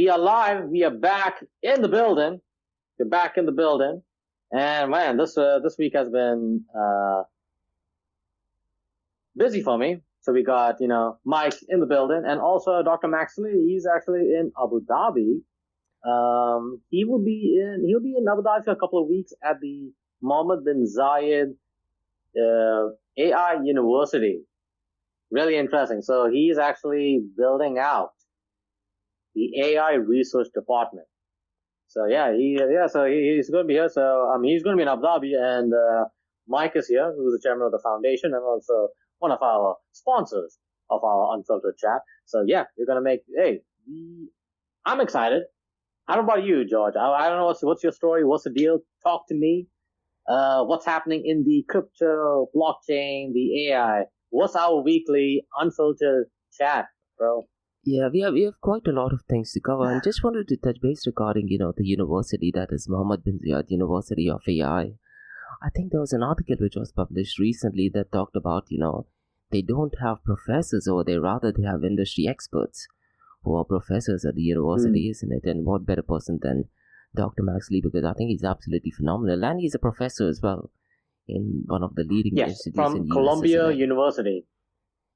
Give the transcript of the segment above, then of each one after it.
we are live. We are back in the building. We're back in the building. And man, this week has been busy for me. So we got, Mike in the building, and also Dr. Maxley. He's actually in Abu Dhabi. He'll be in Abu Dhabi for a couple of weeks at the Mohammed bin Zayed AI University. Really interesting. So he's actually building out the AI research department. So he's going to be here. So he's going to be in Abu Dhabi, and Mike is here, who's the chairman of the foundation and also one of our sponsors of our Unfiltered Chat. So yeah, we're going to make. I'm excited. How about you, George? I don't know what's your story. What's the deal? Talk to me. What's happening in the crypto, blockchain, the AI? What's our weekly Unfiltered Chat, bro? Yeah, we have quite a lot of things to cover, and just wanted to touch base regarding, the university that is Mohammed bin Zayed University of AI. I think there was an article which was published recently that talked about, they don't have professors over there, rather they have industry experts who are professors at the university, isn't it? And what better person than Dr. Maxley, because I think he's absolutely phenomenal, and he's a professor as well in one of the leading institutes from in Columbia University.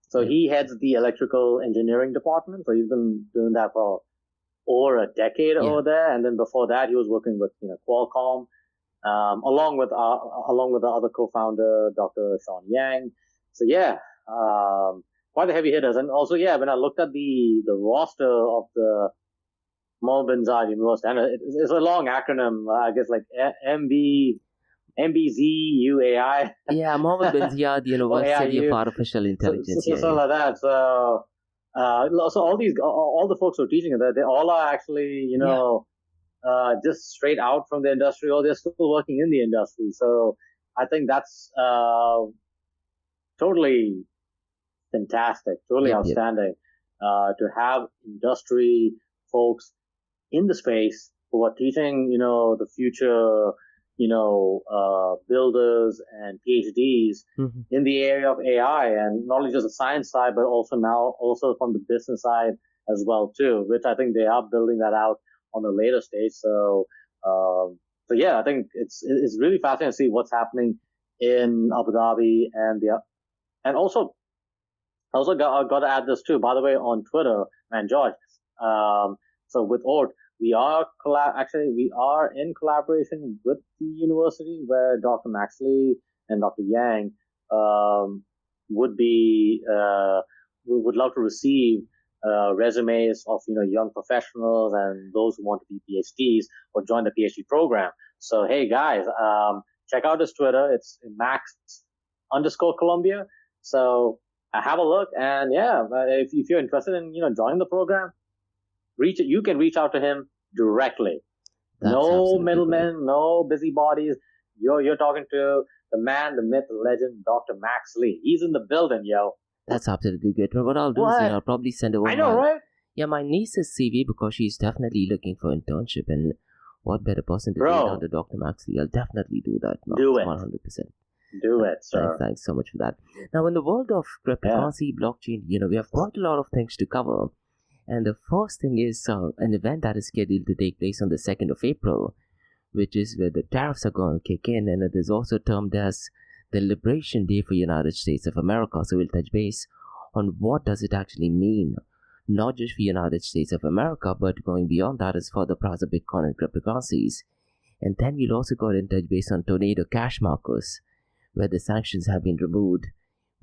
So he heads the electrical engineering department. So he's been doing that for over a decade over there. And then before that, he was working with Qualcomm, along with the other co-founder, Dr. Sean Yang. So quite the heavy hitters. And also when I looked at the roster of the Mohammed bin Zayed University, and it's a long acronym, I guess like MBZUAI. Yeah, Mohammed bin Zayed University of Artificial Intelligence. So like that. So, so all the folks who are teaching it, they all are actually, just straight out from the industry, or they're still working in the industry. So I think that's totally fantastic, totally outstanding to have industry folks in the space who are teaching, the future, builders and PhDs in the area of AI, and not only just the science side, but also from the business side as well too, which I think they are building that out on a later stage. So I think it's really fascinating to see what's happening in Abu Dhabi, and also got to add this too, by the way, on Twitter, man, George. So with Oort, we are in collaboration with the university, where Dr. Maxley and Dr. Yang would love to receive resumes of young professionals and those who want to be PhDs or join the PhD program. So hey guys, check out his Twitter. It's Max_Columbia. So have a look, and if you're interested in joining the program, you can reach out to him directly. No middlemen, no busybodies. You're talking to the man, the myth, the legend, Dr. Maxley. He's in the building, yo. That's absolutely good. What I'll do is I'll probably send over my niece's CV, because she's definitely looking for internship, and what better person to do it under Dr. Maxley? I'll definitely do that. Do it. 100%. Do it, sir. Thanks so much for that. Now, in the world of cryptocurrency, blockchain, we have quite a lot of things to cover. And the first thing is an event that is scheduled to take place on the 2nd of April, which is where the tariffs are going to kick in, and it is also termed as the Liberation Day for United States of America. So we'll touch base on what does it actually mean, not just for United States of America, but going beyond that is for the price of Bitcoin and cryptocurrencies. And then we'll also go and touch base on Tornado Cash Markose, where the sanctions have been removed.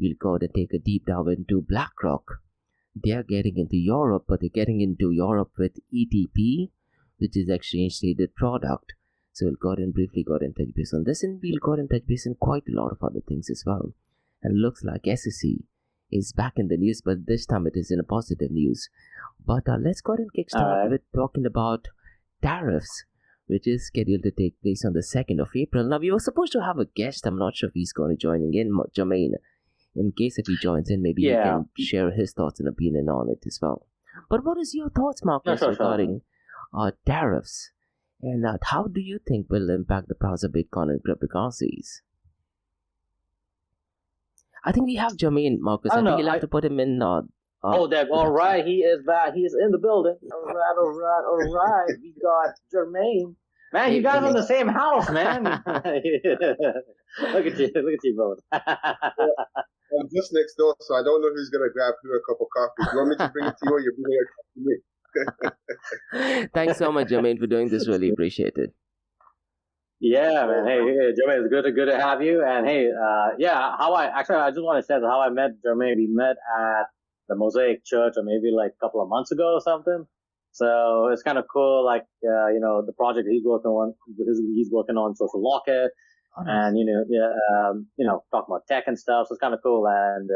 We'll go and take a deep dive into BlackRock. They are getting into Europe, but they're getting into Europe with ETP, which is exchange traded product. So we'll go ahead and briefly go ahead and touch base on this, and we'll go ahead and touch base on quite a lot of other things as well. And looks like SEC is back in the news, but this time it is in a positive news. But let's go ahead and kickstart with talking about tariffs, which is scheduled to take place on the 2nd of April. Now, we were supposed to have a guest. I'm not sure if he's going to join in, Jermaine. In case if he joins in, maybe he can share his thoughts and opinion on it as well. But what is your thoughts, Markose, regarding tariffs? And how do you think will impact the price of Bitcoin and cryptocurrencies? I think we have Jermaine, Markose. I think you'll have to put him in Oh, Deb, all right, he is back. He is in the building. All right. We got Jermaine. Man, you guys are in the same house, man. Look at you both. I'm just next door, so I don't know who's going to grab who a cup of coffee. Do you want me to bring it to you, or you bring it to me? Thanks so much, Jermaine, for doing this. Really appreciate it. Yeah, man. Hey, Jermaine, it's good to have you. And hey, I just want to say how I met Jermaine. We met at the Mosaic Church, or maybe like a couple of months ago or something. So it's kind of cool, like the project he's working on. He's working on Sociallocket. Oh, nice. And talk about tech and stuff. So it's kind of cool, and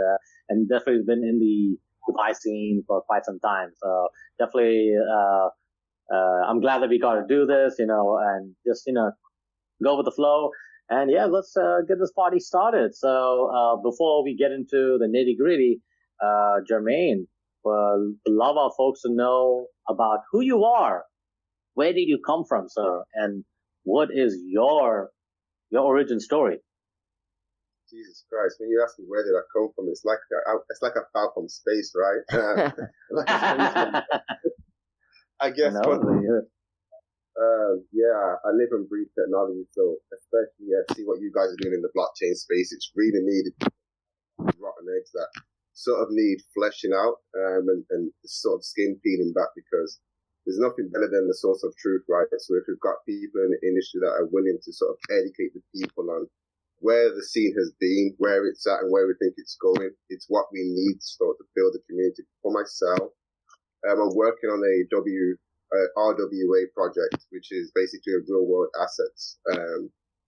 definitely has been in the device scene for quite some time. So definitely, I'm glad that we got to do this, and just go with the flow. And yeah, let's get this party started. So before we get into the nitty gritty, Jermaine, love our folks to know about who you are. Where did you come from, sir? And what is your origin story? Jesus Christ! When you ask me where did I come from, it's like I fell from space, right? I guess. I live and breathe technology, so especially see what you guys are doing in the blockchain space. It's really needed. Rotten eggs that sort of need fleshing out and sort of skin peeling back, because there's nothing better than the source of truth, right? So if we've got people in the industry that are willing to sort of educate the people on where the scene has been, where it's at, and where we think it's going, it's what we need to start to build a community. For myself, I'm working on a RWA project, which is basically a real world assets,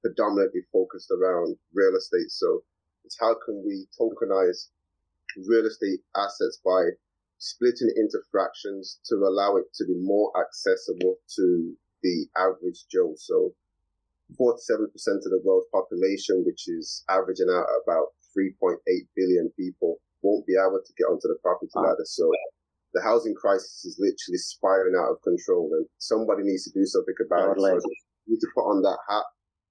predominantly focused around real estate. So it's how can we tokenize real estate assets by splitting it into fractions to allow it to be more accessible to the average Joe. So 47% of the world's population, which is averaging out about 3.8 billion people, won't be able to get onto the property ladder. So the housing crisis is literally spiraling out of control, and somebody needs to do something about it. So we need to put on that hat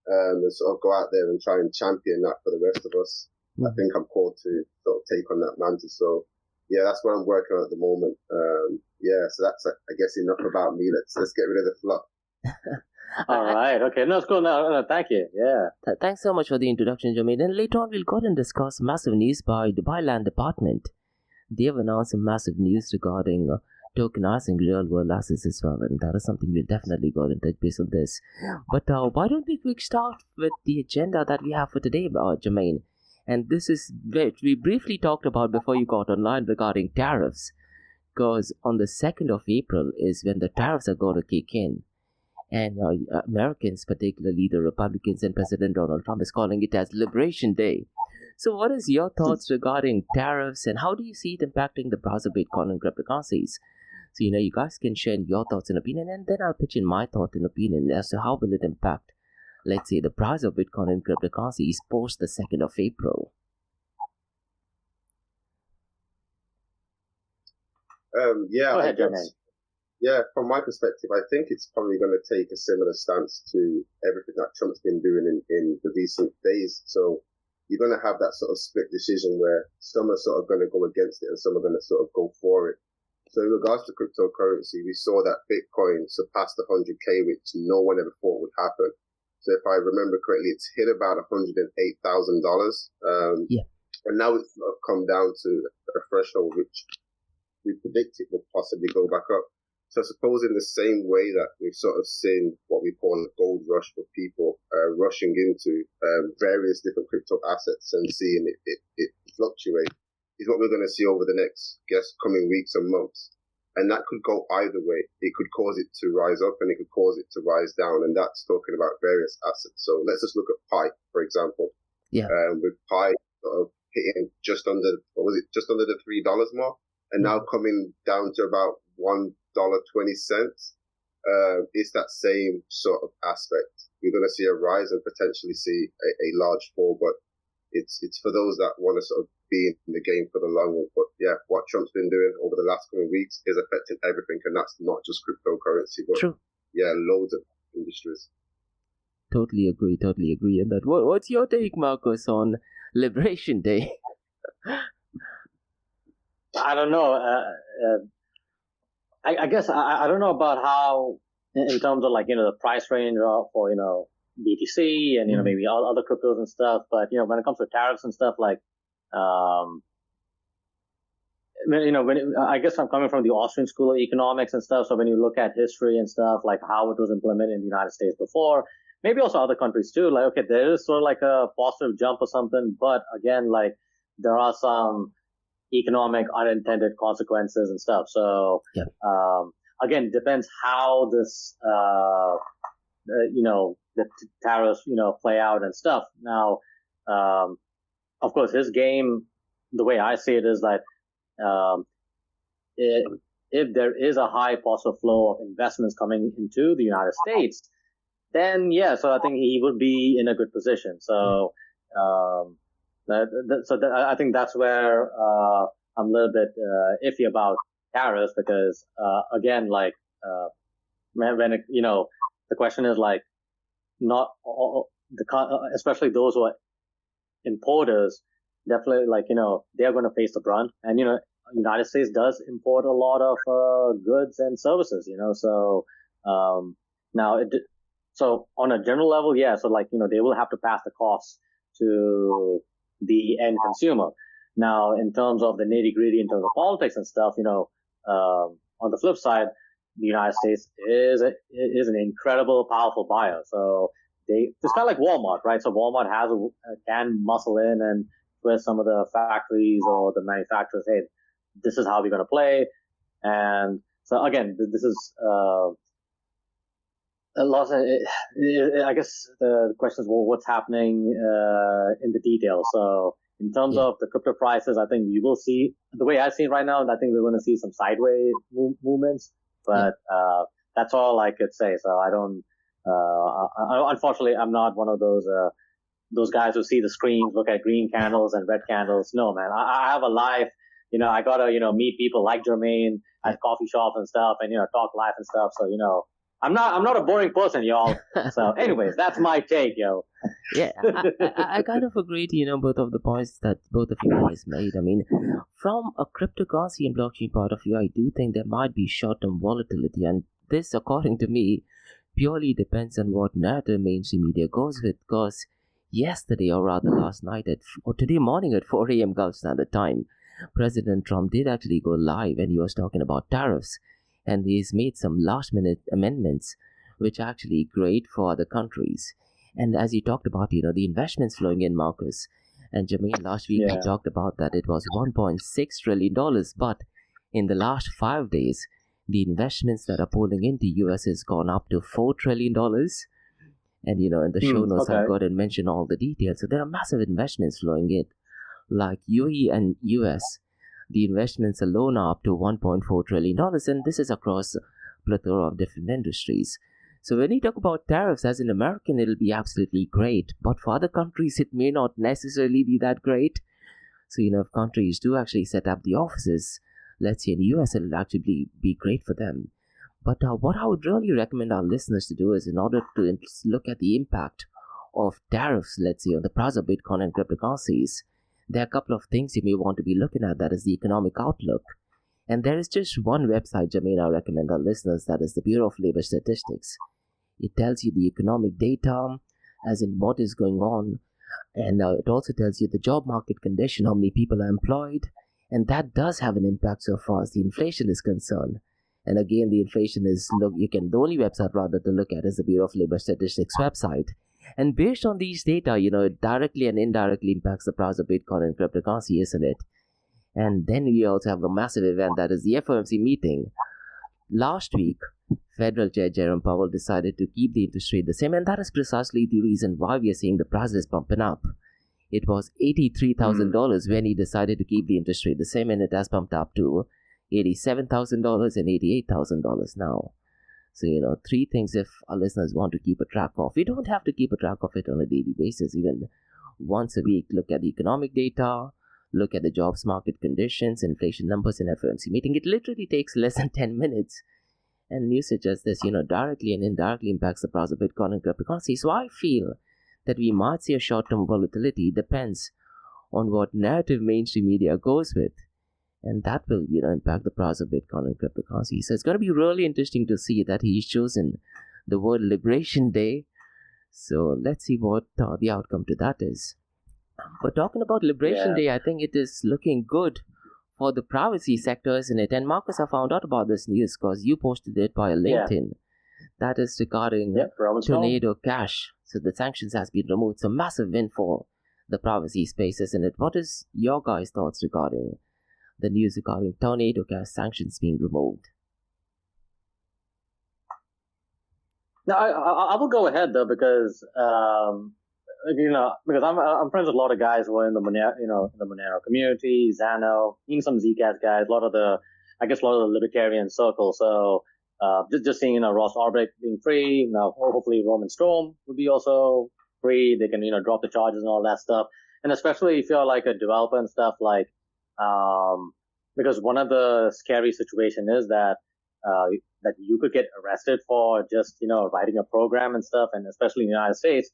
and sort of go out there and try and champion that for the rest of us. Mm-hmm. I think I'm called to sort of take on that mantle. So yeah, that's what I'm working on at the moment. So that's, I guess, enough about me. Let's get rid of the fluff. All right. Okay. No, it's cool. No, thank you. Yeah. Thanks so much for the introduction, Jermaine. And later on, we'll go and discuss massive news by Dubai Land Department. They have announced some massive news regarding tokenizing real-world assets as well, and that is something we'll definitely go and touch base on this. But why don't we quick start with the agenda that we have for today, Jermaine? And this is what we briefly talked about before you got online regarding tariffs, because on the 2nd of April is when the tariffs are going to kick in. And Americans, particularly the Republicans and President Donald Trump, is calling it as Liberation Day. So what is your thoughts regarding tariffs, and how do you see it impacting the browser Bitcoin and cryptocurrencies? So, you guys can share your thoughts and opinion, and then I'll pitch in my thought and opinion as to how will it impact, let's say, the price of Bitcoin and cryptocurrencies post the 2nd of April. Go ahead, from my perspective, I think it's probably going to take a similar stance to everything that Trump's been doing in the recent days. So you're going to have that sort of split decision where some are sort of going to go against it and some are going to sort of go for it. So in regards to cryptocurrency, we saw that Bitcoin surpassed the 100K, which no one ever thought would happen. So if I remember correctly, it's hit about $108,000. And now it's sort of come down to a threshold, which we predict it will possibly go back up. So I suppose in the same way that we've sort of seen what we call a gold rush for people rushing into various different crypto assets and seeing it fluctuate, is what we're going to see over the next, coming weeks and months. And that could go either way. It could cause it to rise up and it could cause it to rise down. And that's talking about various assets. So let's just look at Pi, for example. With Pi sort of hitting just under the $3 mark, and now coming down to about $1.20. It's that same sort of aspect. We're going to see a rise and potentially see a large fall, but it's for those that want to sort of be in the game for the long run. But yeah, what Trump's been doing over the last couple of weeks is affecting everything, and that's not just cryptocurrency, but loads of industries. Totally agree on that. What's your take, Markose, on Liberation Day? I don't know. I guess I don't know about how, in terms of like, the price range for, BTC and, maybe other cryptos and stuff. But, when it comes to tariffs and stuff, like, I guess I'm coming from the Austrian School of Economics and stuff. So when you look at history and stuff, like how it was implemented in the United States before, maybe also other countries too, like, okay, there is sort of like a positive jump or something. But again, like, there are some economic unintended consequences and stuff. So, again, it depends how this, the tariffs, play out and stuff. Now, of course, his game, the way I see it is that, if there is a high positive flow of investments coming into the United States, then so I think he would be in a good position. So, I think that's where I'm a little bit iffy about tariffs because again, like when it, the question is like not all especially those who are importers, definitely like they're going to face the brunt, and United States does import a lot of goods and services, so now so on a general level, so like they will have to pass the costs to the end consumer. Now, in terms of the nitty gritty, in terms of politics and stuff, on the flip side, the United States is an incredible, powerful buyer. So it's kind of like Walmart, right? So Walmart can muscle in and twist some of the factories or the manufacturers. Hey, this is how we're going to play. And so again, this is a lot. I guess the question is, well, what's happening in the details? So in terms of the crypto prices, I think you will see, the way I see it right now, I think we're going to see some sideways movements, but that's all I could say. So I don't, unfortunately, I'm not one of those guys who see the screens, look at green candles and red candles. No, man, I have a life. I gotta, meet people like Jermaine at coffee shops and stuff, and talk life and stuff. So I'm not a boring person, y'all. So, anyways, that's my take, yo. Yeah, I kind of agree to both of the points that both of you guys made. I mean, from a cryptocurrency and blockchain point of view, I do think there might be short-term volatility, and this, according to me, purely depends on what narrative mainstream media goes with. Because yesterday, or rather last night or today morning at 4 a.m. Gulf Standard Time, President Trump did actually go live, and he was talking about tariffs. And he's made some last-minute amendments, which are actually great for other countries. And as you talked about, the investments flowing in, Markose and Jermaine, last week we talked about that it was $1.6 trillion. But in the last 5 days, the investments that are pouring into US has gone up to $4 trillion. And, in the show notes, I've got to mention all the details. So there are massive investments flowing in, like UAE and US. The investments alone are up to $1.4 trillion, and this is across a plethora of different industries. So when you talk about tariffs, as an American, it'll be absolutely great. But for other countries, it may not necessarily be that great. So, if countries do actually set up the offices, let's say in the US, it'll actually be great for them. But what I would really recommend our listeners to do is, in order to look at the impact of tariffs, let's say, on the price of Bitcoin and cryptocurrencies, there are a couple of things you may want to be looking at. That is the economic outlook. And there is just one website, Jermaine, I recommend our listeners, that is the Bureau of Labor Statistics. It tells you the economic data, as in what is going on. And it also tells you the job market condition, how many people are employed. And that does have an impact so far as the inflation is concerned. And again, the inflation is, the only website rather to look at is the Bureau of Labor Statistics website. And based on these data, it directly and indirectly impacts the price of Bitcoin and cryptocurrency, isn't it? And then we also have a massive event, that is the FOMC meeting. Last week, Federal Chair Jerome Powell decided to keep the interest rate the same, and that is precisely the reason why we are seeing the prices pumping up. It was $83,000 when he decided to keep the interest rate the same, and it has pumped up to $87,000 and $88,000 now. So, three things if our listeners want to keep a track of. You don't have to keep a track of it on a daily basis. Even once a week, look at the economic data, look at the jobs market conditions, inflation numbers in FOMC meeting. It literally takes less than 10 minutes. And news suggests this, directly and indirectly impacts the price of Bitcoin and cryptocurrency. So I feel that we might see a short-term volatility. Depends on what narrative mainstream media goes with. And that will, impact the price of Bitcoin and cryptocurrency. So it's going to be really interesting to see that he's chosen the word Liberation Day. So let's see what the outcome to that is. But talking about Liberation Day, I think it is looking good for the privacy sector, isn't it? And Markose, I found out about this news because you posted it via LinkedIn. That is regarding Tornado Cash. So the sanctions has been removed. It's a massive win for the privacy space, isn't it? What is your guys' thoughts regarding the news regarding Tornado Cash sanctions being removed? No, I will go ahead though because because I'm friends with a lot of guys who are in the Monero community, Xano, even some Zcash guys, a lot of the libertarian circle. So just seeing Ross Ulbricht being free, now hopefully Roman Storm would be also free. They can drop the charges and all that stuff. And especially if you're like a developer and stuff, like because one of the scary situation is that you could get arrested for just writing a program and stuff, and especially in the United States,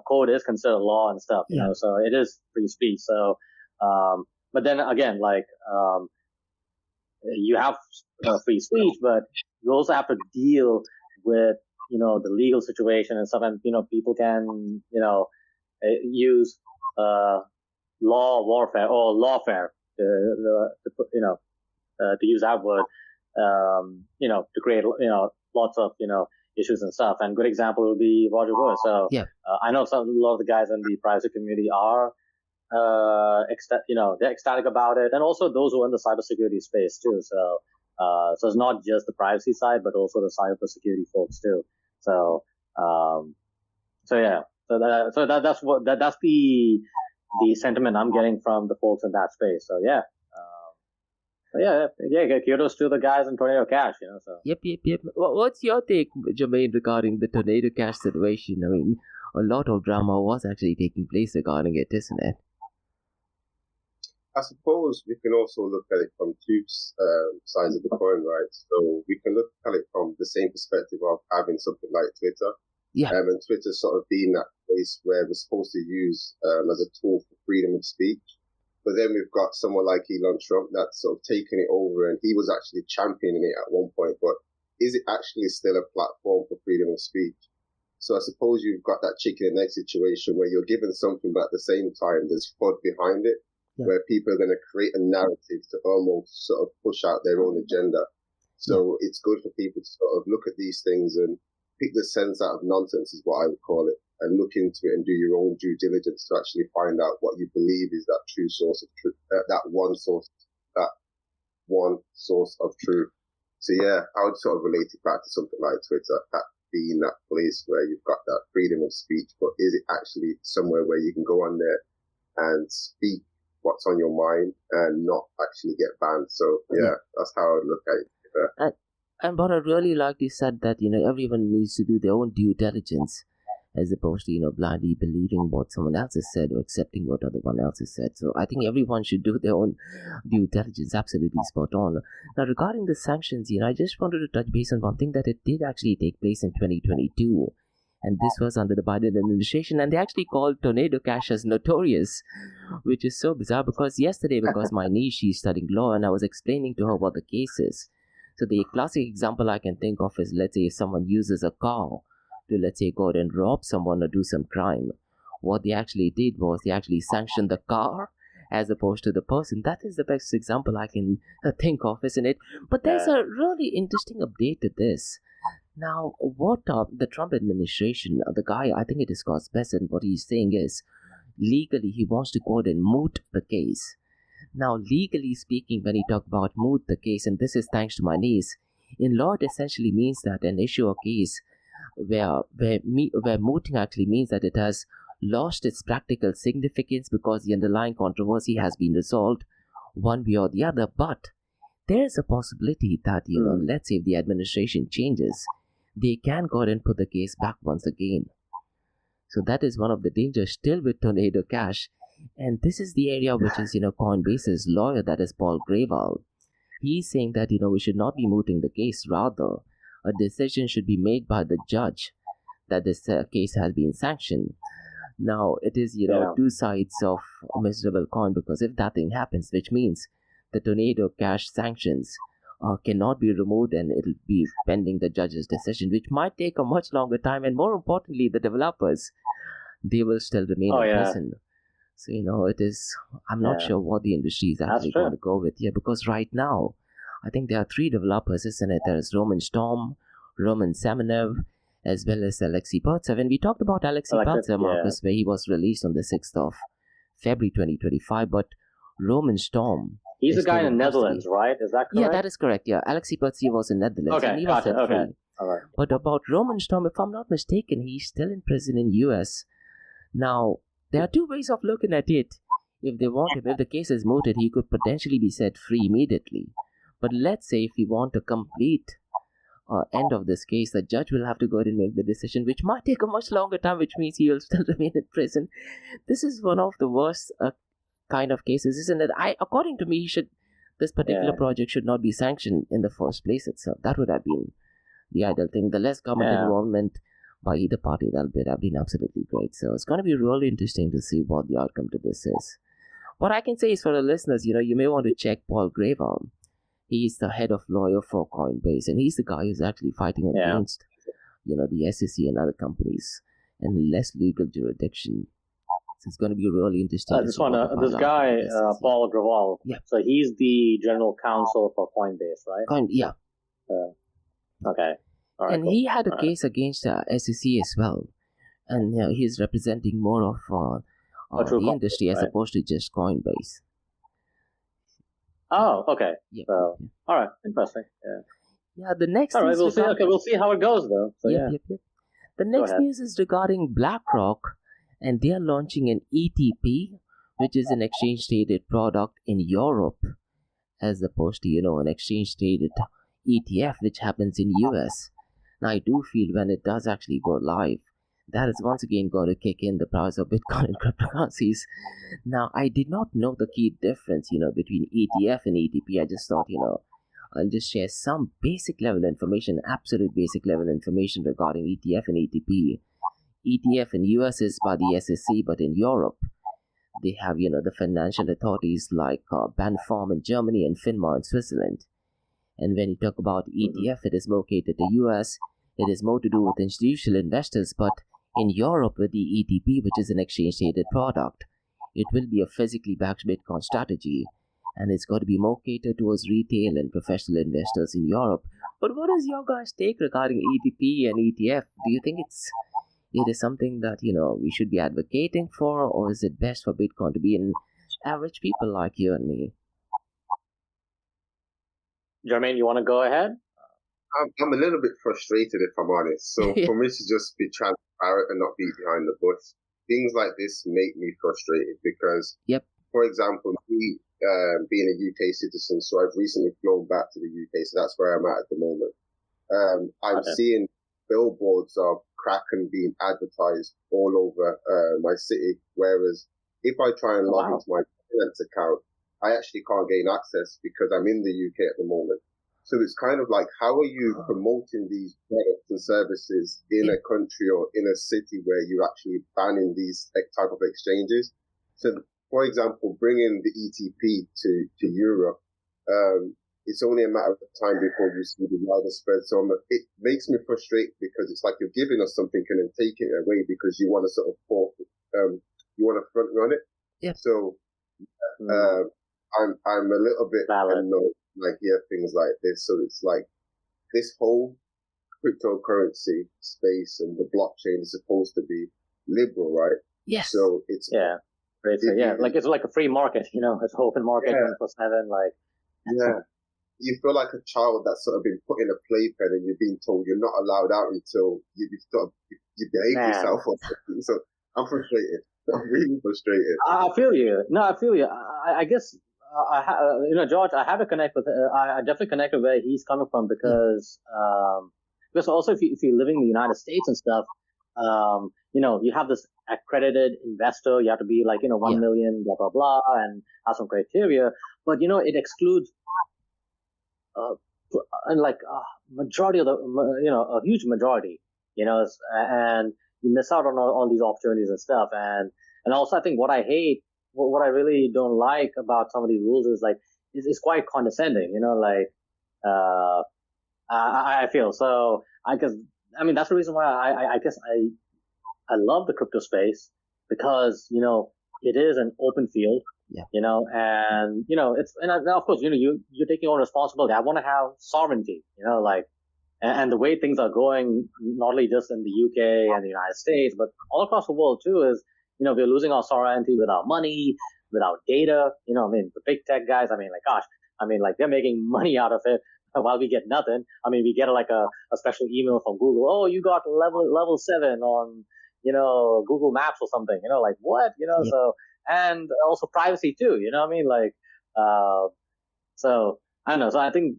code is considered law and stuff, so it is free speech. So, but then again, like, you have free speech, but you also have to deal with, the legal situation and stuff. And, people can, use, law warfare or lawfare to use that word, to create, lots of, issues and stuff. And good example would be Roger Ver. So I know a lot of the guys in the privacy community are they're ecstatic about it, and also those who are in the cybersecurity space too. So it's not just the privacy side, but also the cybersecurity folks too. So that's the sentiment I'm getting from the folks in that space. So kudos to the guys in Tornado Cash, so. Yep. What's your take, Jermaine, regarding the Tornado Cash situation? I mean, a lot of drama was actually taking place regarding it, isn't it? I suppose we can also look at it from two sides of the coin, right? So we can look at it from the same perspective of having something like Twitter. And Twitter sort of being that place where we're supposed to use as a tool for freedom of speech. But then we've got someone like Elon Trump that's sort of taken it over, and he was actually championing it at one point. But is it actually still a platform for freedom of speech? So I suppose you've got that chicken and egg situation where you're given something, but at the same time, there's FUD behind it, where people are going to create a narrative to almost sort of push out their own agenda. So it's good for people to sort of look at these things and pick the sense out of nonsense, is what I would call it, and look into it and do your own due diligence to actually find out what you believe is that true source of truth, that one source of truth. So I would sort of relate it back to something like Twitter, that being that place where you've got that freedom of speech, but is it actually somewhere where you can go on there and speak what's on your mind and not actually get banned? So that's how I would look at it. And what I really liked is said that, everyone needs to do their own due diligence as opposed to, blindly believing what someone else has said or accepting what other else has said. So I think everyone should do their own due diligence. Absolutely spot on. Now, regarding the sanctions, I just wanted to touch base on one thing, that it did actually take place in 2022. And this was under the Biden administration. And they actually called Tornado Cash as notorious, which is so bizarre because my niece, she's studying law, and I was explaining to her what the case is. So the classic example I can think of is, let's say if someone uses a car to, let's say, go out and rob someone or do some crime. What they actually did was they actually sanctioned the car as opposed to the person. That is the best example I can think of, isn't it? But there's a really interesting update to this. Now, what the Trump administration, the guy, I think it is Scott Bessent, what he's saying is, legally he wants to go out and moot the case. Now, legally speaking, when he talk about moot the case, and this is thanks to my niece, in law it essentially means that an issue or case where mooting actually means that it has lost its practical significance because the underlying controversy has been resolved one way or the other. But there is a possibility that, let's say if the administration changes, they can go ahead and put the case back once again. So that is one of the dangers still with Tornado Cash. And this is the area which is, Coinbase's lawyer, that is Paul Grewal. He's saying that, we should not be mooting the case. Rather, a decision should be made by the judge that this case has been sanctioned. Now, it is, two sides of a miserable coin, because if that thing happens, which means the tornado cash sanctions cannot be removed, and it'll be pending the judge's decision, which might take a much longer time. And more importantly, the developers, they will still remain in prison. So, it is, I'm not sure what the industry is actually going to go with here, because right now, I think there are 3 developers, isn't it? There's Roman Storm, Roman Semenev, as well as Alexei Pertsev. And we talked about Alexei Pertsev, Markose, where he was released on the 6th of February 2025, but Roman Storm... He's a guy in the Netherlands, right? Is that correct? Yeah, that is correct, yeah. Alexei Pertsev was in Netherlands, and he was set free. All right. But about Roman Storm, if I'm not mistaken, he's still in prison in US. Now, there are 2 ways of looking at it. If they want him, if the case is mooted, he could potentially be set free immediately. But let's say if we want a complete end of this case, the judge will have to go ahead and make the decision, which might take a much longer time, which means he will still remain in prison. This is one of the worst kind of cases, isn't it? According to me, this particular project should not be sanctioned in the first place itself. That would have been the ideal thing. The less government involvement by either party, that would have been absolutely great. So it's going to be really interesting to see what the outcome to this is. What I can say is, for the listeners, you may want to check Paul Graver. He's the head of lawyer for Coinbase, and he's the guy who's actually fighting against, the SEC and other companies and less legal jurisdiction. So it's going to be really interesting. This guy, Paul Graver. Yeah. So he's the general counsel for Coinbase, right? Yeah. Okay. All right, and he had a case against SEC as well, and he's representing more of the industry as opposed to just Coinbase. Oh, okay. Yeah. So, all right, interesting. Yeah. The next. All right, we'll see. Okay, we'll see how it goes, though. So, yep. The next news is regarding BlackRock, and they are launching an ETP, which is an exchange-traded product in Europe, as opposed to an exchange-traded ETF, which happens in US. Now, I do feel when it does actually go live, that is once again going to kick in the price of Bitcoin and cryptocurrencies. Now, I did not know the key difference, between ETF and ETP. I just thought, I'll just share some basic level information, absolute basic level information regarding ETF and ETP. ETF in US is by the SEC, but in Europe, they have, the financial authorities like BaFin in Germany and FINMA in Switzerland. And when you talk about ETF, it is more catered to US. It is more to do with institutional investors, but in Europe, with the ETP, which is an exchange-traded product, it will be a physically backed Bitcoin strategy, and it's got to be more catered towards retail and professional investors in Europe. But what is your guys' take regarding ETP and ETF? Do you think it is something that we should be advocating for, or is it best for Bitcoin to be in average people like you and me? Jermaine, you want to go ahead? I'm a little bit frustrated, if I'm honest. So for me to just be transparent and not be behind the bush, things like this make me frustrated because, for example, me being a UK citizen, so I've recently flown back to the UK, so that's where I'm at the moment. I'm seeing billboards of Kraken being advertised all over my city, whereas if I try and log into my finance account, I actually can't gain access because I'm in the UK at the moment. So it's kind of like, how are you promoting these products and services in a country or in a city where you're actually banning these type of exchanges? So, for example, bringing the ETP to Europe, it's only a matter of time before you see the wider spread. So it makes me frustrated because it's like you're giving us something and then taking it away because you want to sort of you want to front run it. Yeah. So I'm a little bit annoyed when I hear things like this. So it's like this whole cryptocurrency space and the blockchain is supposed to be liberal, right? Yes. So it's like it's like a free market, it's open market 24/7, like. Yeah. You feel like a child that's sort of been put in a playpen and you're being told you're not allowed out until you behave yourself or something. So I'm frustrated. I'm really frustrated. I feel you. No, I feel you. I guess, George, I have to connect with, I definitely connect with where he's coming from because also if you're living in the United States and stuff, you have this accredited investor, you have to be like, 1 million, blah, blah, blah, and have some criteria, but, it excludes, majority of the, a huge majority, and you miss out on all these opportunities and stuff. And also I think what I hate, what I really don't like about some of these rules is like, is quite condescending. I feel so. That's the reason why I guess I love the crypto space because it is an open field. Yeah. And of course you're taking on responsibility. I want to have sovereignty. And the way things are going, not only just in the UK and the United States, but all across the world too, is, we're losing our sovereignty with our money, with our data. The big tech guys, they're making money out of it while we get nothing. We get a special email from Google. Oh, you got level 7 on, Google Maps or something, what, Yeah. so, and also privacy too, so I don't know. So I think,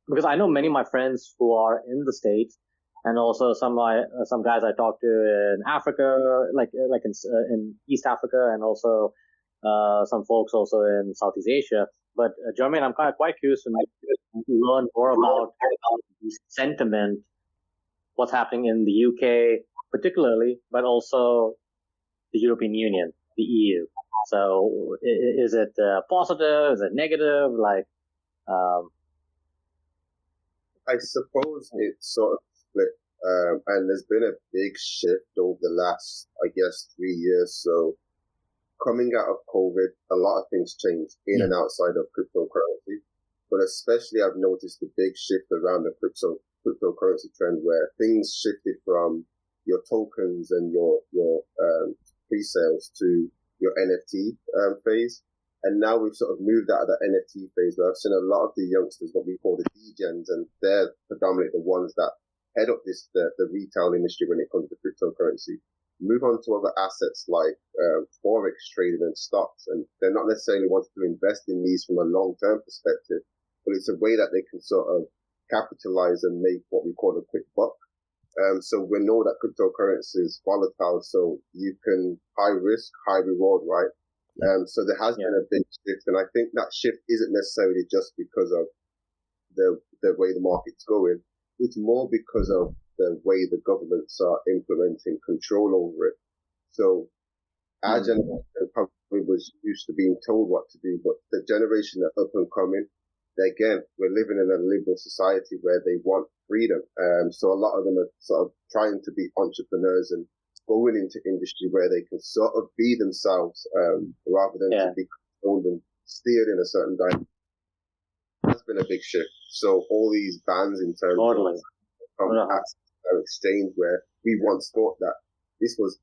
because I know many of my friends who are in the States, and also some guys I talk to in Africa, in East Africa, and also some folks also in Southeast Asia. But Jermaine, I'm quite curious to learn more about the sentiment, what's happening in the UK particularly, but also the European Union, the EU. So is it positive? Is it negative? I suppose it's sort of split, and there's been a big shift over the last, 3 years. So coming out of COVID, a lot of things changed in and outside of cryptocurrency, but especially I've noticed a big shift around the cryptocurrency trend where things shifted from your tokens and your pre-sales to your NFT phase. And now we've sort of moved out of the NFT phase where I've seen a lot of the youngsters, what we call the degens, and they're predominantly the ones that head up the retail industry when it comes to cryptocurrency, move on to other assets like forex trading and stocks. And they're not necessarily wanting to invest in these from a long-term perspective, but it's a way that they can sort of capitalize and make what we call a quick buck. So we know that cryptocurrency is volatile, so you can high risk, high reward, right? So there has been a big shift, and I think that shift isn't necessarily just because of the way the market's going. It's more because of the way the governments are implementing control over it. So our generation probably was used to being told what to do, but the generation that up and coming, again, we're living in a liberal society where they want freedom. So a lot of them are sort of trying to be entrepreneurs and going into industry where they can sort of be themselves, rather than to be controlled and steered in a certain direction. That's been a big shift. So all these bans in terms of exchange, where we once thought that this was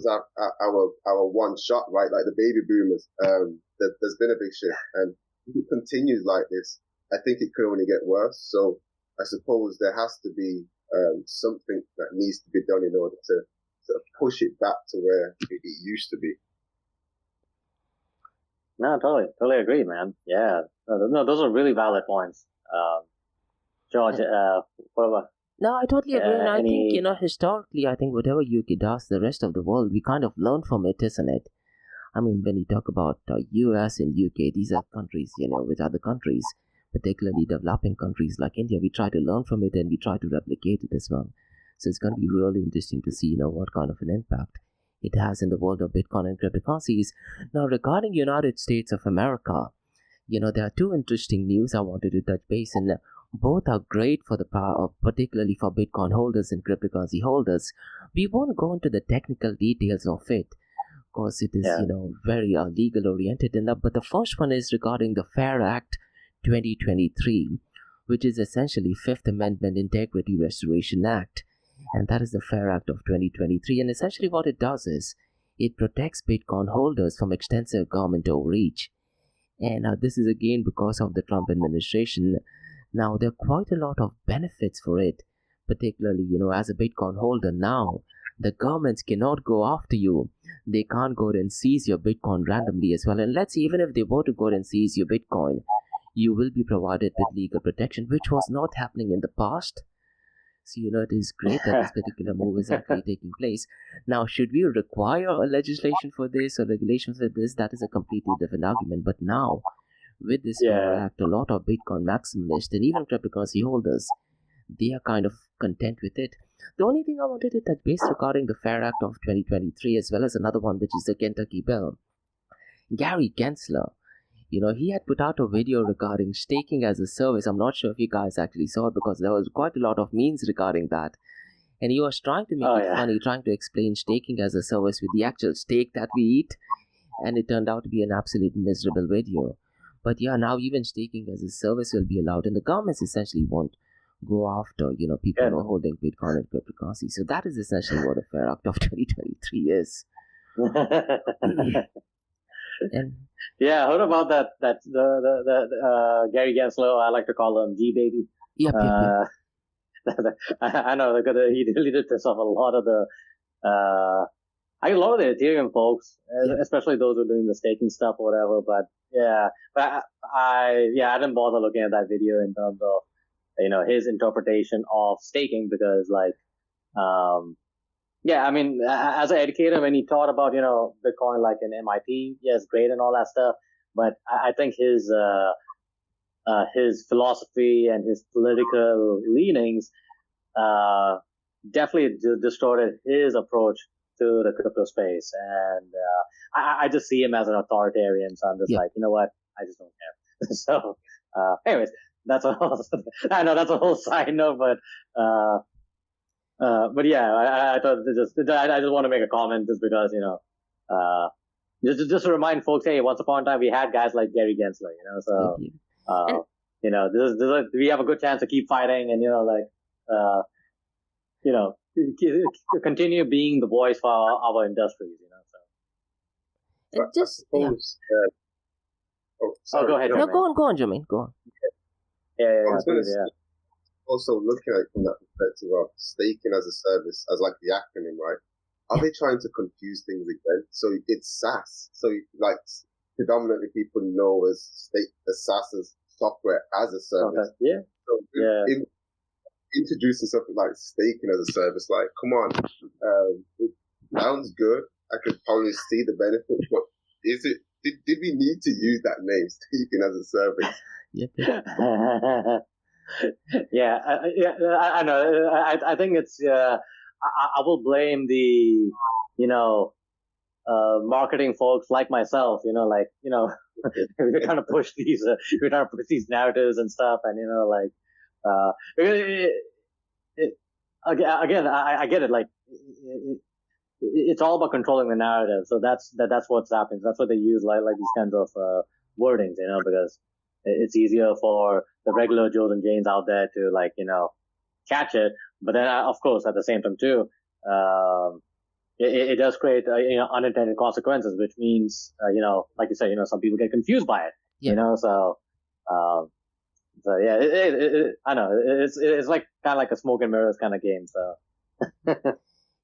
our one shot, right? Like the baby boomers. There's been a big shift, and if it continues like this, I think it could only get worse. So I suppose there has to be something that needs to be done in order to sort of push it back to where it used to be. No, totally agree, man. Yeah, no, those are really valid points. George, what about? No, I totally agree, and I think, historically, I think whatever UK does, the rest of the world, we kind of learn from it, isn't it? When you talk about US and UK, these are countries, with other countries, particularly developing countries like India, we try to learn from it and we try to replicate it as well. So it's going to be really interesting to see, what kind of an impact it has in the world of Bitcoin and cryptocurrencies. Now, regarding United States of America, there are two interesting news I wanted to touch base in. Both are great for the particularly for Bitcoin holders and cryptocurrency holders. We won't go into the technical details of it, because it is, very legal oriented in that. But the first one is regarding the FAIR Act 2023, which is essentially Fifth Amendment Integrity Restoration Act, and that is the FAIR Act of 2023. And essentially what it does is it protects Bitcoin holders from extensive government overreach. And this is again because of the Trump administration. Now there are quite a lot of benefits for it, particularly as a Bitcoin holder. Now the governments cannot go after you. They can't go and seize your Bitcoin randomly as well. And let's say even if they were to go and seize your Bitcoin, you will be provided with legal protection, which was not happening in the past. So, it is great that this particular move is actually taking place. Now, should we require a legislation for this or regulation for this? That is a completely different argument. But now, with this FAIR Act, a lot of Bitcoin maximalists and even cryptocurrency holders, they are kind of content with it. The only thing I wanted to touch base regarding the FAIR Act of 2023, as well as another one, which is the Kentucky Bill, Gary Gensler, he had put out a video regarding staking as a service. I'm not sure if you guys actually saw it because there was quite a lot of memes regarding that. And he was trying to make it funny, trying to explain staking as a service with the actual steak that we eat. And it turned out to be an absolute miserable video. But yeah, now even staking as a service will be allowed. And the governments essentially won't go after, people who are holding Bitcoin and cryptocurrency. So that is essentially what the Fair Act of 2023 is. And yeah, heard about that. That's the Gary Gensler. I like to call him G Baby. Yep. I know because he really did piss off a lot of the a lot of the Ethereum folks, especially those who are doing the staking stuff or whatever. But I didn't bother looking at that video in terms of his interpretation of staking because I mean, as an educator, when he taught about, Bitcoin like in MIT, yes, great and all that stuff. But I think his philosophy and his political leanings, definitely distorted his approach to the crypto space. And, I just see him as an authoritarian. So I'm just like, you know what? I just don't care. So, anyways, that's I know that's a whole side note, but yeah, I thought I just want to make a comment just because, just to remind folks, hey, once upon a time we had guys like Gary Gensler, so, we have a good chance to keep fighting and, continue being the voice for our industries, so. It just, go ahead. No, go on, Jermaine, go on. Also looking at it from that perspective of staking as a service, as like the acronym, right? Are they trying to confuse things again? So it's SaaS. So like predominantly people know as SaaS as software as a service. Okay. Yeah. So introducing something like staking as a service, like come on, it sounds good. I could probably see the benefits, but is it? Did we need to use that name, staking as a service? I know. I think it's. I will blame the, marketing folks like myself. We're trying to push these. We're trying to push these narratives and stuff, and again, I get it. Like, it's all about controlling the narrative. So that's what's happening. That's what they use, like these kinds of wordings, because it's easier for the regular Joes and Janes out there to catch it. But then, of course, at the same time too, it does create unintended consequences, which means like you said, some people get confused by it. So yeah, I know it's like kind of like a smoke and mirrors kind of game. So.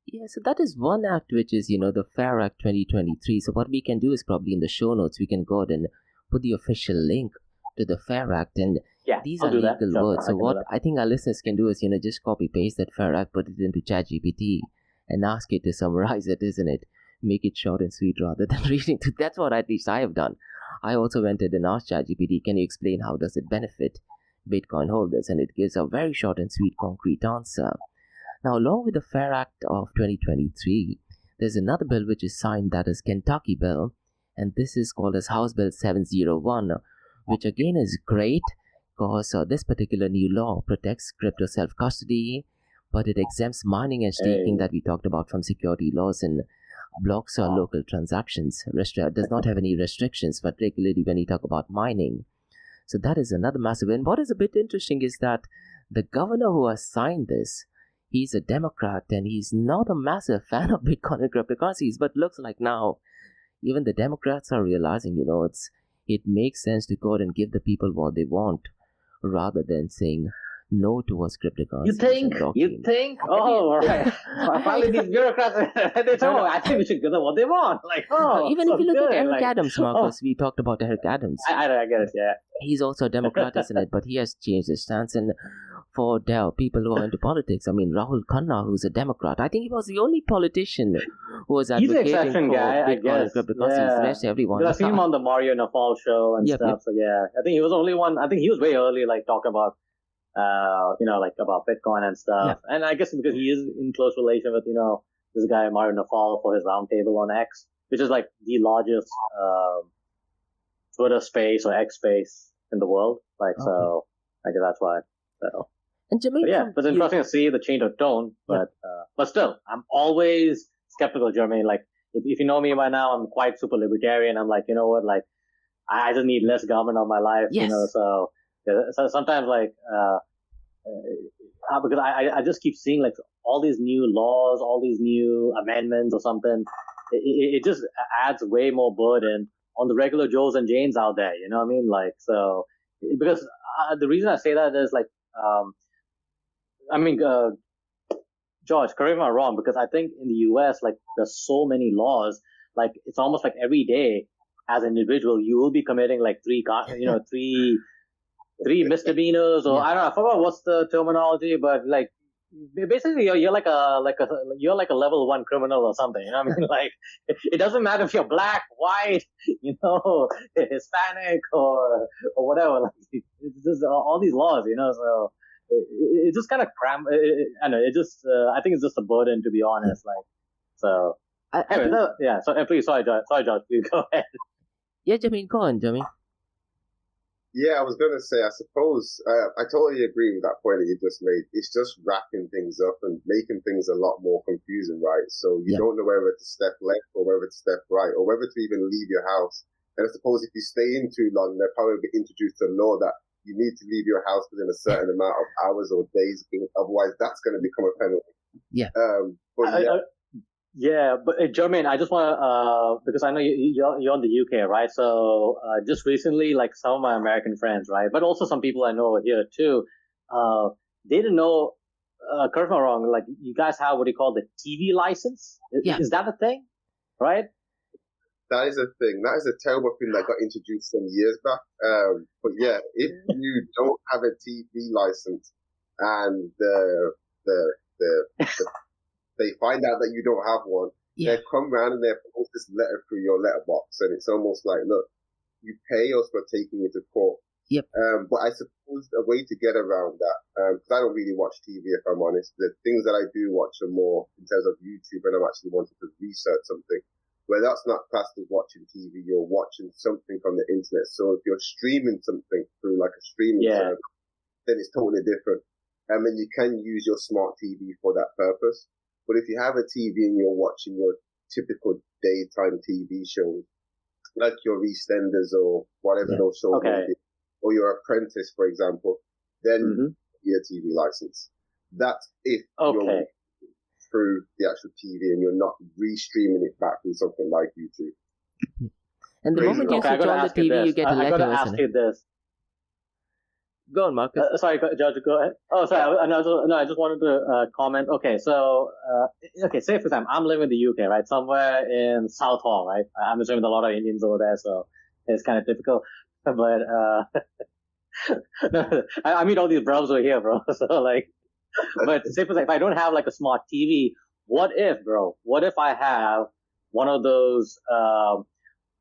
Yeah, so that is one act which is, the Fair Act 2023. So what we can do is probably in the show notes, we can go ahead and put the official link to the Fair Act. And these are legal words. So what I think our listeners can do is, just copy paste that Fair Act, put it into ChatGPT and ask it to summarize it, isn't it? Make it short and sweet rather than reading through. That's what at least I have done. I also went ahead and asked ChatGPT, can you explain how does it benefit Bitcoin holders? And it gives a very short and sweet concrete answer. Now, along with the Fair Act of 2023, there's another bill which is signed, that is Kentucky bill, and this is called as House Bill 701, which again is great because this particular new law protects crypto self-custody, but it exempts mining and staking that we talked about from security laws and blocks or local transactions. Does not have any restrictions, particularly when you talk about mining. So that is another massive. And what is a bit interesting is that the governor who has signed this, he's a Democrat and he's not a massive fan of Bitcoin and cryptocurrencies, but looks like now even the Democrats are realizing, it makes sense to go out and give the people what they want rather than saying no towards cryptocurrencies. You think? Oh, all right. Finally, these bureaucrats, they say, I think we should give them what they want. Even if you look at Eric Adams, Markose, we talked about Eric Adams. I get it, yeah. He's also a Democrat, isn't it? But he has changed his stance. And for people who are into politics, I mean, Rahul Khanna, who's a Democrat, I think he was the only politician who was advocating for Bitcoin and cryptocurrencies. The rest, everyone. I seen him on the Mario Nawfal show and stuff. So yeah, I think he was the only one. I think he was way early, talking about, about Bitcoin and stuff. And I guess because he is in close relation with, this guy Mario Nawfal for his roundtable on X, which is the largest Twitter space or X space in the world. Like, so I guess that's why. So. And Jermaine, But yeah, it's interesting to see the change of tone, but still, I'm always skeptical, Jermaine. Like, if you know me by now, I'm quite super libertarian. I'm like, you know what, like, I just need less government on my life, you know, so sometimes, like, because I just keep seeing, like, all these new laws, all these new amendments or something, it just adds way more burden on the regular Joes and Janes out there, you know what I mean? Like, so, because the reason I say that is, like, I mean, George, correct me if I'm wrong, because I think in the US, like, there's so many laws, like, it's almost like every day as an individual, you will be committing like three misdemeanors, or I don't know, I forgot what's the terminology, but like, basically you're like a level 1 criminal or something, you know what I mean? Like, it doesn't matter if you're black, white, you know, Hispanic or whatever, like, it's just all these laws, you know, so it just kind of I don't know, I think it's just a burden, to be honest, like, so. Anyway, so please, sorry, George, please go ahead. Yeah, Jermaine, go on, Jermaine. Yeah, I was going to say, I suppose, I totally agree with that point that you just made. It's just wrapping things up and making things a lot more confusing, right? So you don't know whether to step left or whether to step right or whether to even leave your house. And I suppose if you stay in too long, they'll probably be introduced to a law that you need to leave your house within a certain amount of hours or days. Otherwise, that's going to become a penalty. Yeah. But Jermaine, I just want to, because I know you're in the UK, right? So just recently, like, some of my American friends, right, but also some people I know here too, they didn't know, correct me if I'm wrong, like, you guys have what you call the TV license? Is that a thing? Right? That is a thing. That is a terrible thing that got introduced some years back. But yeah, if you don't have a TV license and they find out that you don't have one, they come round and they post this letter through your letterbox, and it's almost like, look, you pay us for taking you to court. Yep. But I suppose a way to get around that, because I don't really watch TV, if I'm honest. The things that I do watch are more in terms of YouTube, and I'm actually wanting to research something. Where that's not classed as watching TV, you're watching something on the internet. So if you're streaming something through like a streaming service, then it's totally different. And then you can use your smart TV for that purpose. But if you have a TV and you're watching your typical daytime TV shows, like your EastEnders or whatever those shows may be, or your Apprentice, for example, then your TV license. That's if you're through the actual TV and you're not re-streaming it back from something like YouTube. And the moment you switch on the TV, you get a letter. I gotta ask you this. Go on, Markose. Sorry, George, go ahead. Oh, sorry. I just wanted to comment. Okay, so, say for example, I'm living in the UK, right? Somewhere in Southall, right? I'm assuming a lot of Indians over there, so it's kind of difficult. But, I meet all these bros over here, bro. So, like, but say for example, if I don't have like a smart TV, what if I have one of those,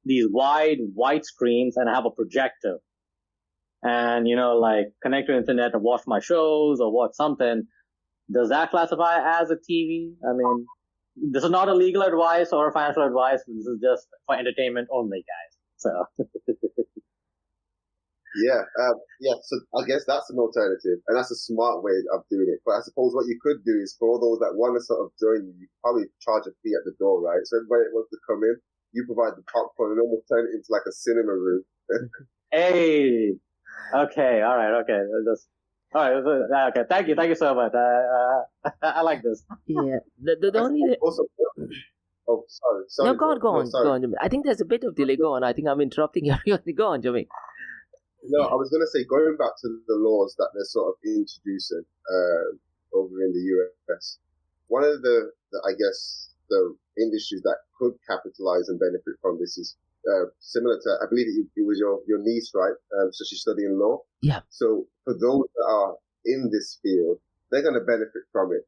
these wide white screens and I have a projector? And, you know, like, connect to the internet to watch my shows or watch something, does that classify as a TV? I mean, this is not a legal advice or a financial advice. This is just for entertainment only, guys. So. So I guess that's an alternative, and that's a smart way of doing it. But I suppose what you could do is, for all those that want to sort of join you, you probably charge a fee at the door, right? So everybody that wants to come in, you provide the popcorn and almost turn it into like a cinema room. Hey! Okay, all right, okay. Okay, thank you so much. I like this. Yeah, the only... Also, sorry. No, go on, Jermaine. I think there's a bit of delay. Go on. I think I'm interrupting everyone. Go on, Jermaine. No, I was going to say, going back to the laws that they're sort of introducing over in the US, one of the industries that could capitalize and benefit from this is similar to, I believe it was your niece, right? So she's studying law. Yeah. So for those that are in this field, they're going to benefit from it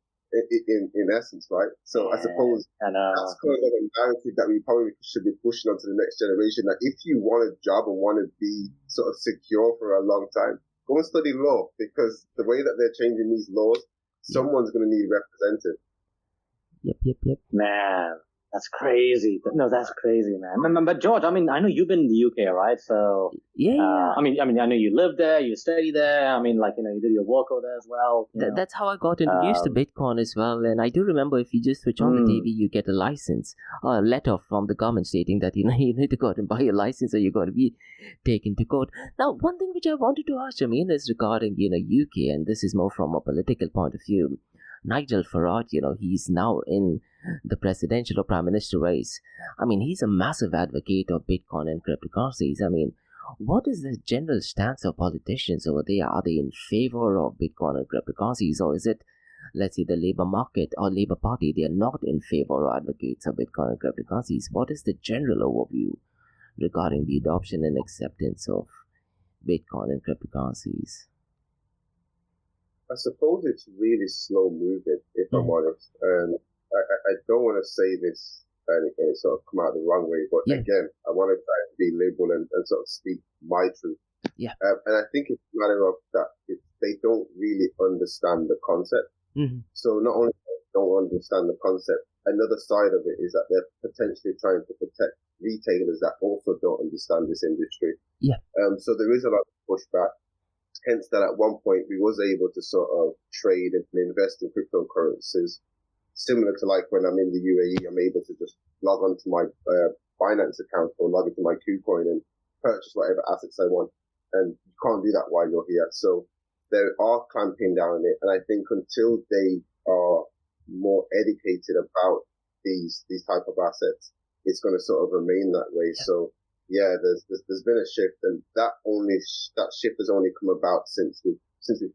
in essence, right? So I suppose that's kind of a narrative that we probably should be pushing onto the next generation, that if you want a job and want to be sort of secure for a long time, go and study law, because the way that they're changing these laws, someone's going to need represented. Yep. Man, That's crazy. No, that's crazy, man. But George, I mean, I know you've been in the UK, right? So Yeah. I mean, I know you live there, you study there. I mean, like, you know, you did your work over there as well. That's how I got introduced to Bitcoin as well. And I do remember, if you just switch on the TV, you get a license or a letter from the government stating that, you know, you need to go out and buy a license or you're going to be taken to court. Now, one thing which I wanted to ask Jermaine is regarding, you know, UK, and this is more from a political point of view. Nigel Farage, you know, he's now in the presidential or prime minister race. I mean, he's a massive advocate of Bitcoin and cryptocurrencies. I mean, what is the general stance of politicians over there? Are they in favor of Bitcoin and cryptocurrencies, or is it, let's say, the Labour market or Labour Party, they are not in favor or advocates of Bitcoin and cryptocurrencies? What is the general overview regarding the adoption and acceptance of Bitcoin and cryptocurrencies? I suppose it's really slow moving, if I'm honest. And I don't want to say this and it sort of come out the wrong way, but again, I want to try to be liberal and sort of speak my truth. Yeah. And I think it's a matter of that they don't really understand the concept. So not only don't understand the concept, another side of it is that they're potentially trying to protect retailers that also don't understand this industry. Yeah. So there is a lot of pushback. Hence that at one point we was able to sort of trade and invest in cryptocurrencies, similar to like when I'm in the UAE, I'm able to just log on to my Binance account or log into my KuCoin and purchase whatever assets I want. And you can't do that while you're here. So they are clamping down on it. And I think until they are more educated about these type of assets, it's going to sort of remain that way. So yeah, there's been a shift, and that shift has only come about since we've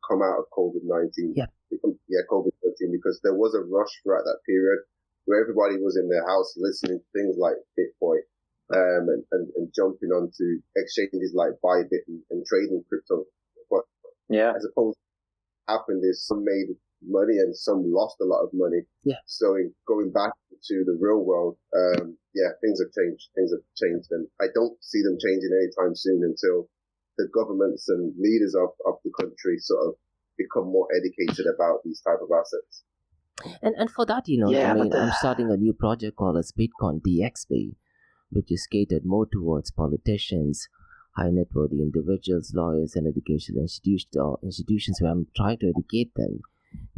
come out of COVID-19. COVID-19, because there was a rush throughout that period where everybody was in their house listening to things like Bitcoin, and jumping onto exchanges like Bybit and trading crypto. But as opposed to what happened is some made money and some lost a lot of money. So in going back to the real world, things have changed, and I don't see them changing anytime soon until the governments and leaders of the country sort of become more educated about these type of assets. And for that, you know, I'm starting a new project called as Bitcoin DXB, which is catered more towards politicians, high net worth individuals, lawyers, and educational institutions, where I'm trying to educate them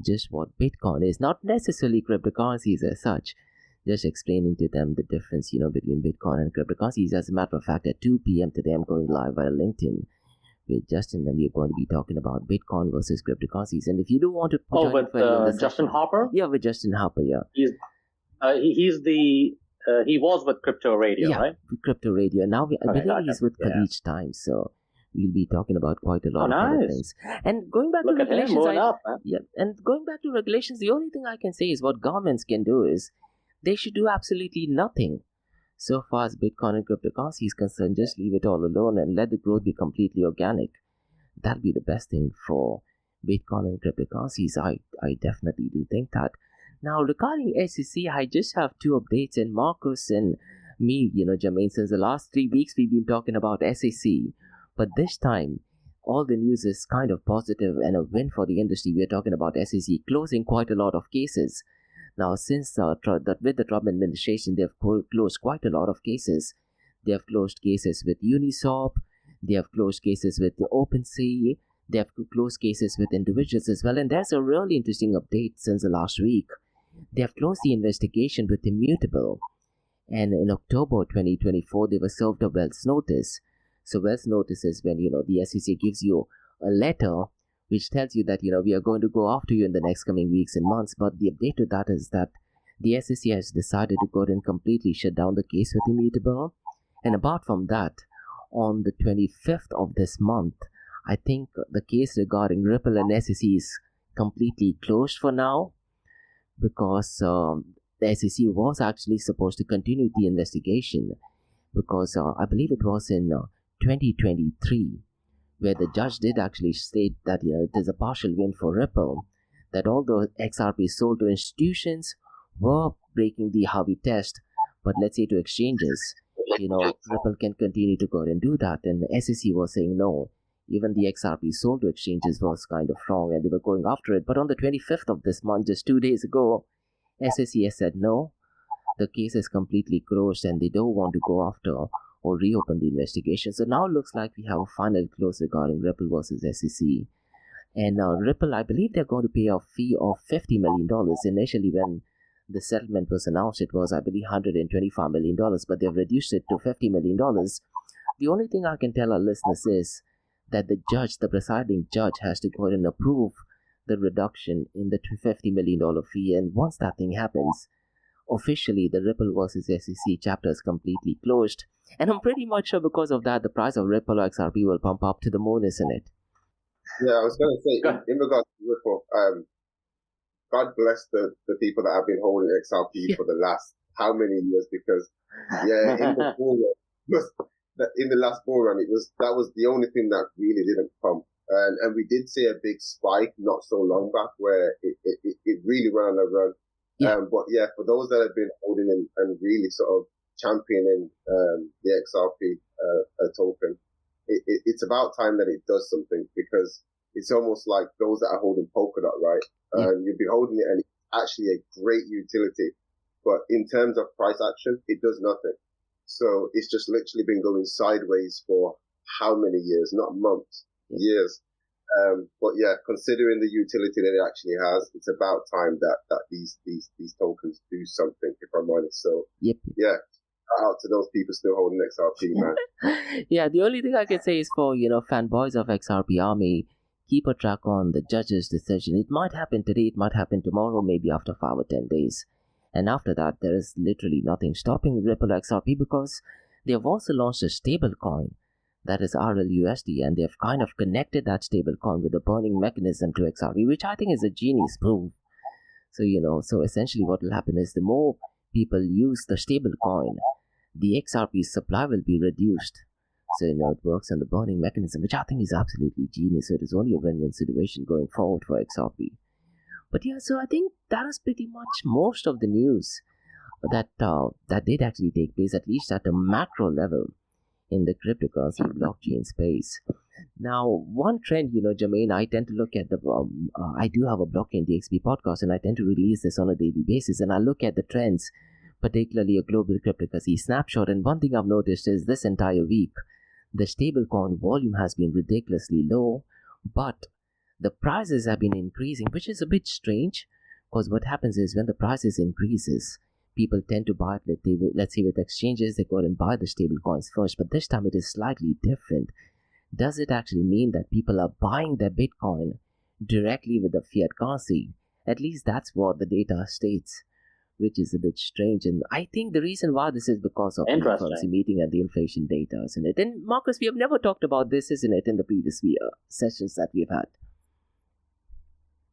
just what Bitcoin is, not necessarily cryptocurrencies as such, just explaining to them the difference, you know, between Bitcoin and cryptocurrencies. As a matter of fact, at 2 p.m. today, I'm going live via LinkedIn with Justin, and we're going to be talking about Bitcoin versus cryptocurrencies. And if you do want to with Justin Harper? Yeah, with Justin Harper, he was with Crypto Radio, right? With Crypto Radio. Now I believe he's with Khalij Times, so we'll be talking about quite a lot of other things. And going back to regulations, going back to regulations, the only thing I can say is what governments can do is they should do absolutely nothing. So far as Bitcoin and cryptocurrency is concerned, just leave it all alone and let the growth be completely organic. That'll be the best thing for Bitcoin and cryptocurrencies. I definitely do think that. Now, regarding SEC, I just have two updates, and Markose and me, you know, Jermaine, since the last 3 weeks we've been talking about SEC, but this time all the news is kind of positive and a win for the industry. We're talking about SEC closing quite a lot of cases. Now, since with the Trump administration, they've closed quite a lot of cases. They have closed cases with Uniswap, they have closed cases with the OpenSea, they have closed cases with individuals as well. And there's a really interesting update since the last week. They have closed the investigation with Immutable, and in October 2024, they were served a Wells notice. So Wells notice is when, you know, the SEC gives you a letter which tells you that, you know, we are going to go after you in the next coming weeks and months. But the update to that is that the SEC has decided to go ahead and completely shut down the case with Immutable. And apart from that, on the 25th of this month, I think the case regarding Ripple and SEC is completely closed for now, because the SEC was actually supposed to continue the investigation, because I believe it was in 2023 where the judge did actually state that, you know, it is a partial win for Ripple, that although XRP sold to institutions were breaking the Harvey test, but let's say to exchanges, you know, Ripple can continue to go ahead and do that. And the SEC was saying no, even the XRP sold to exchanges was kind of wrong, and they were going after it. But on the 25th of this month, just 2 days ago, SEC has said no, the case is completely closed and they don't want to go after or reopen the investigation. So now it looks like we have a final close regarding Ripple versus SEC. And Ripple, I believe they're going to pay a fee of $50 million. Initially, when the settlement was announced, it was, I believe, $125 million, but they've reduced it to $50 million. The only thing I can tell our listeners is that the presiding judge, has to go ahead and approve the reduction in the $50 million fee. And once that thing happens, officially the Ripple versus SEC chapter is completely closed. And I'm pretty much sure because of that, the price of Ripple or XRP will pump up to the moon, isn't it? Yeah, I was going to say, in regards to Ripple, God bless the people that have been holding XRP for the last how many years, because in the bull run, in the last bull run, that was the only thing that really didn't pump. And we did see a big spike not so long back where it really went on a run. But for those that have been holding and really sort of championing the XRP token, it's about time that it does something, because it's almost like those that are holding Polkadot, right? You've been holding it and it's actually a great utility, but in terms of price action, it does nothing. So it's just literally been going sideways for how many years? Not months, years. But considering the utility that it actually has, it's about time that these tokens do something, if I'm honest. So out to those people still holding XRP, man. The only thing I can say is for, fanboys of XRP Army, keep a track on the judge's decision. It might happen today, it might happen tomorrow, maybe after 5 or 10 days. And after that, there is literally nothing stopping Ripple XRP, because they have also launched a stable coin that is RLUSD, and they have kind of connected that stable coin with a burning mechanism to XRP, which I think is a genius move. So, so essentially what will happen is the more people use the stable coin, the XRP supply will be reduced. So, it works on the burning mechanism, which I think is absolutely genius. So it is only a win-win situation going forward for XRP. But so I think that is pretty much most of the news that did actually take place, at least at a macro level, in the cryptocurrency blockchain space. Now, one trend, Jermaine, I tend to look at I do have a Blockchain DXB podcast, and I tend to release this on a daily basis, and I look at the trends, particularly a global cryptocurrency snapshot. And one thing I've noticed is this entire week, the stablecoin volume has been ridiculously low, but the prices have been increasing, which is a bit strange, because what happens is when the prices increases, people tend to buy it. Let's say with exchanges, they go and buy the stable coins first, but this time it is slightly different. Does it actually mean that people are buying their Bitcoin directly with the fiat currency? At least that's what the data states, which is a bit strange. And I think the reason why this is because of the currency meeting and the inflation data, isn't it? And Markose, we have never talked about this, isn't it, in the previous sessions that we've had?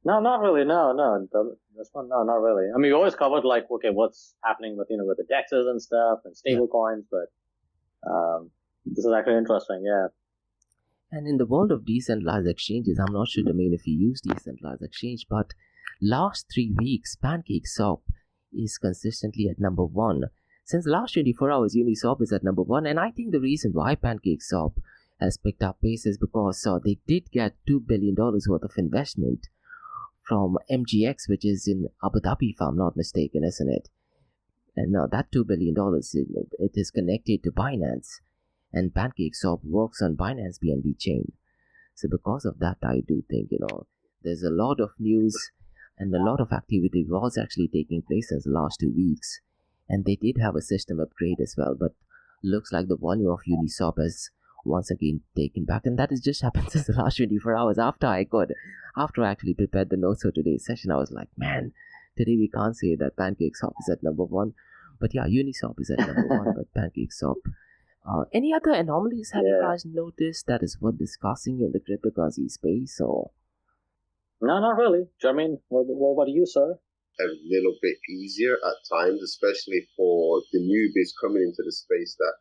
No, not really. No. This one, no, not really. I mean, we always covered what's happening with with the dexes and stuff and stable coins, but this is actually interesting. Yeah. And in the world of decentralized exchanges, I'm not sure, Jermaine, if you use decentralized exchange, but last 3 weeks, PancakeSwap is consistently at number 1. Since the last 24 hours, Uniswap is at number 1, and I think the reason why PancakeSwap has picked up pace is because they did get $2 billion worth of investment from MGX, which is in Abu Dhabi, if I'm not mistaken, isn't it? And now that $2 billion, it is connected to Binance, and PancakeSwap works on Binance BNB chain. So because of that, I do think, there's a lot of news and a lot of activity was actually taking place since the last 2 weeks. And they did have a system upgrade as well, but looks like the volume of Uniswap has once again taken back, and that has just happened since the last 24 hours. After I actually prepared the notes for today's session, I was like, man, today we can't say that PancakeSwap is at number 1, but Uniswap is at number 1, but PancakeSwap. Any other anomalies have you guys noticed that is worth discussing in the cryptocurrency space? Or no, not really. Jermaine, what about you, sir? A little bit easier at times, especially for the newbies coming into the space that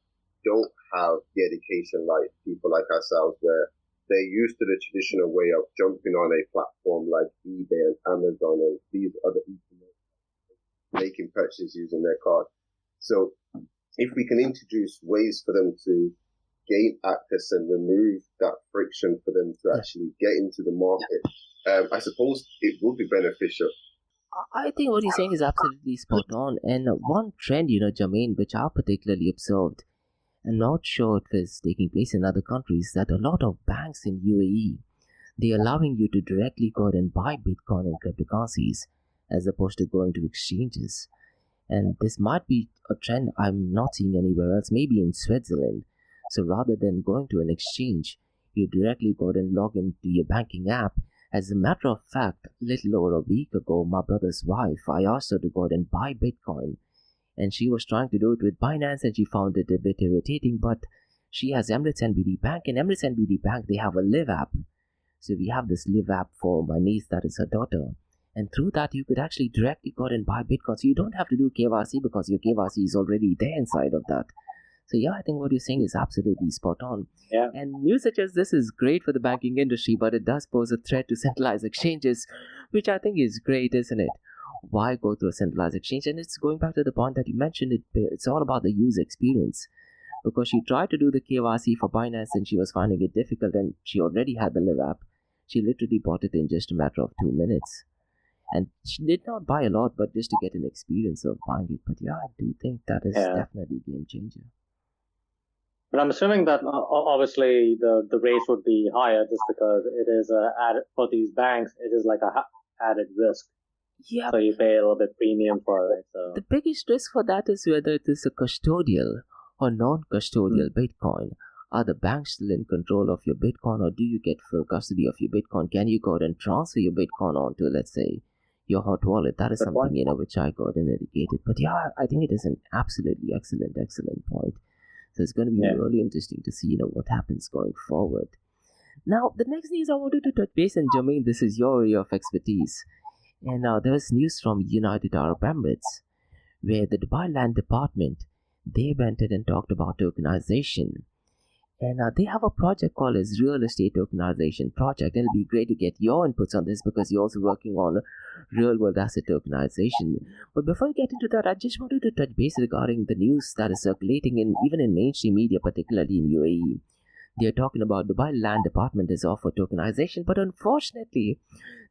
don't have the education like people like ourselves, where they're used to the traditional way of jumping on a platform like eBay and Amazon and these other e-commerce, making purchases using their card. So if we can introduce ways for them to gain access and remove that friction for them to actually get into the market, I suppose it would be beneficial. I think what you're saying is absolutely spot on. And one trend, Jermaine, which I particularly observed, and not sure if it's taking place in other countries, that a lot of banks in UAE, they're allowing you to directly go out and buy Bitcoin and cryptocurrencies as opposed to going to exchanges. And this might be a trend I'm not seeing anywhere else, maybe in Switzerland. So rather than going to an exchange, you directly go out and log into your banking app. As a matter of fact, a little over a week ago, my brother's wife, I asked her to go out and buy Bitcoin. And she was trying to do it with Binance and she found it a bit irritating, but she has Emirates NBD Bank, and Emirates NBD Bank, they have a Live app. So we have this Live app for my niece, that is her daughter. And through that, you could actually directly go out and buy Bitcoin. So you don't have to do KYC because your KYC is already there inside of that. So yeah, I think what you're saying is absolutely spot on. Yeah. And news such as this is great for the banking industry, but it does pose a threat to centralized exchanges, which I think is great, isn't it? Why go through a centralized exchange? And it's going back to the point that you mentioned, it's all about the user experience. Because she tried to do the KYC for Binance and she was finding it difficult, and she already had the Live app. She literally bought it in just a matter of 2 minutes. And she did not buy a lot, but just to get an experience of buying it. But yeah, I do think that is definitely a game changer. But I'm assuming that obviously the rates would be higher just because it is added for these banks. It is like a added risk. Yeah. So you pay a little bit premium for it. So the biggest risk for that is whether it is a custodial or non-custodial Bitcoin. Are the banks still in control of your Bitcoin, or do you get full custody of your Bitcoin? Can you go out and transfer your Bitcoin onto, let's say, your hot wallet? That is something, which I got educated. But yeah, I think it is an absolutely excellent point. So it's going to be really interesting to see, what happens going forward. Now, the next news I wanted to touch base on, Jermaine, this is your area of expertise. And there was news from United Arab Emirates, where the Dubai Land Department, they went in and talked about tokenization. And they have a project called as Real Estate Tokenization Project. And it'll be great to get your inputs on this because you're also working on real world asset tokenization. But before we get into that, I just wanted to touch base regarding the news that is circulating even in mainstream media, particularly in UAE. They're talking about Dubai Land Department has offered tokenization, but unfortunately,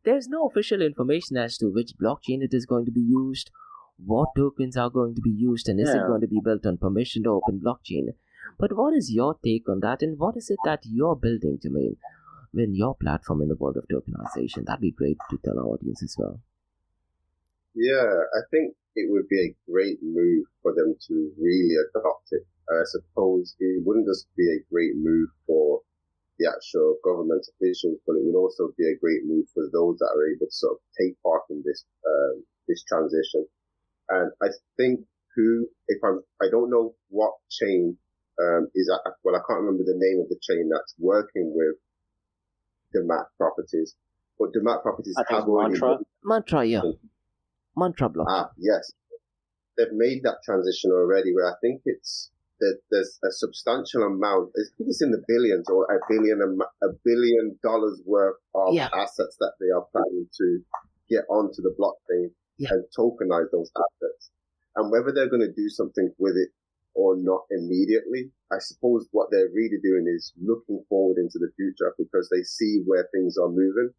there's no official information as to which blockchain it is going to be used, what tokens are going to be used, and is it going to be built on permissioned or open blockchain. But what is your take on that, and what is it that you're building, Jermaine, in your platform in the world of tokenization? That'd be great to tell our audience as well. Yeah, I think it would be a great move for them to really adopt it. I suppose it wouldn't just be a great move for the actual government officials, but it would also be a great move for those that are able to sort of take part in this transition. And I think I don't know what chain I can't remember the name of the chain that's working with DAMAC properties, but DAMAC properties have already Mantra block. Yes, they've made that transition already. Where I think it's that there's a substantial amount. I think it's in the billions or $1 billion worth of assets that they are planning to get onto the blockchain and tokenize those assets. And whether they're going to do something with it or not immediately, I suppose what they're really doing is looking forward into the future because they see where things are moving.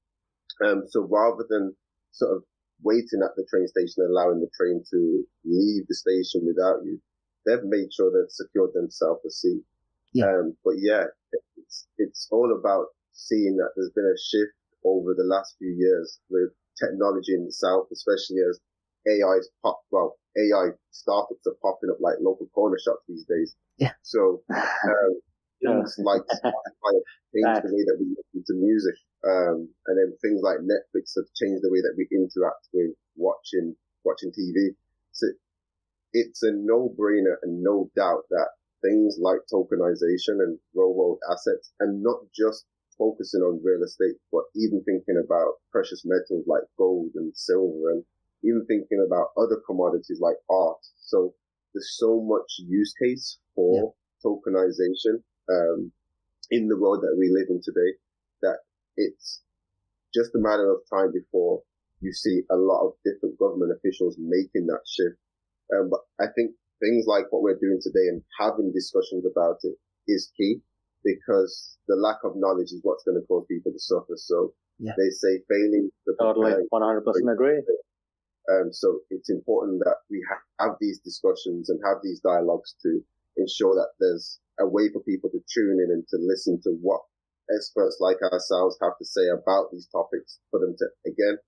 So rather than sort of waiting at the train station and allowing the train to leave the station without you, they've made sure they've secured themselves a seat. But it's all about seeing that there's been a shift over the last few years with technology in itself, especially as AI startups are popping up like local corner shops these days. Yeah. So things like Spotify have changed the way that we listen to music, and then things like Netflix have changed the way that we interact with watching TV. So it's a no-brainer and no doubt that things like tokenization and real-world assets, and not just focusing on real estate, but even thinking about precious metals like gold and silver, and even thinking about other commodities like art. So there's so much use case for tokenization in the world that we live in today that it's just a matter of time before you see a lot of different government officials making that shift. But I think things like what we're doing today and having discussions about it is key, because the lack of knowledge is what's going to cause people to suffer. So they say failing. Totally, 100% agree. So it's important that we have these discussions and have these dialogues to ensure that there's a way for people to tune in and to listen to what experts like ourselves have to say about these topics, for them to, again,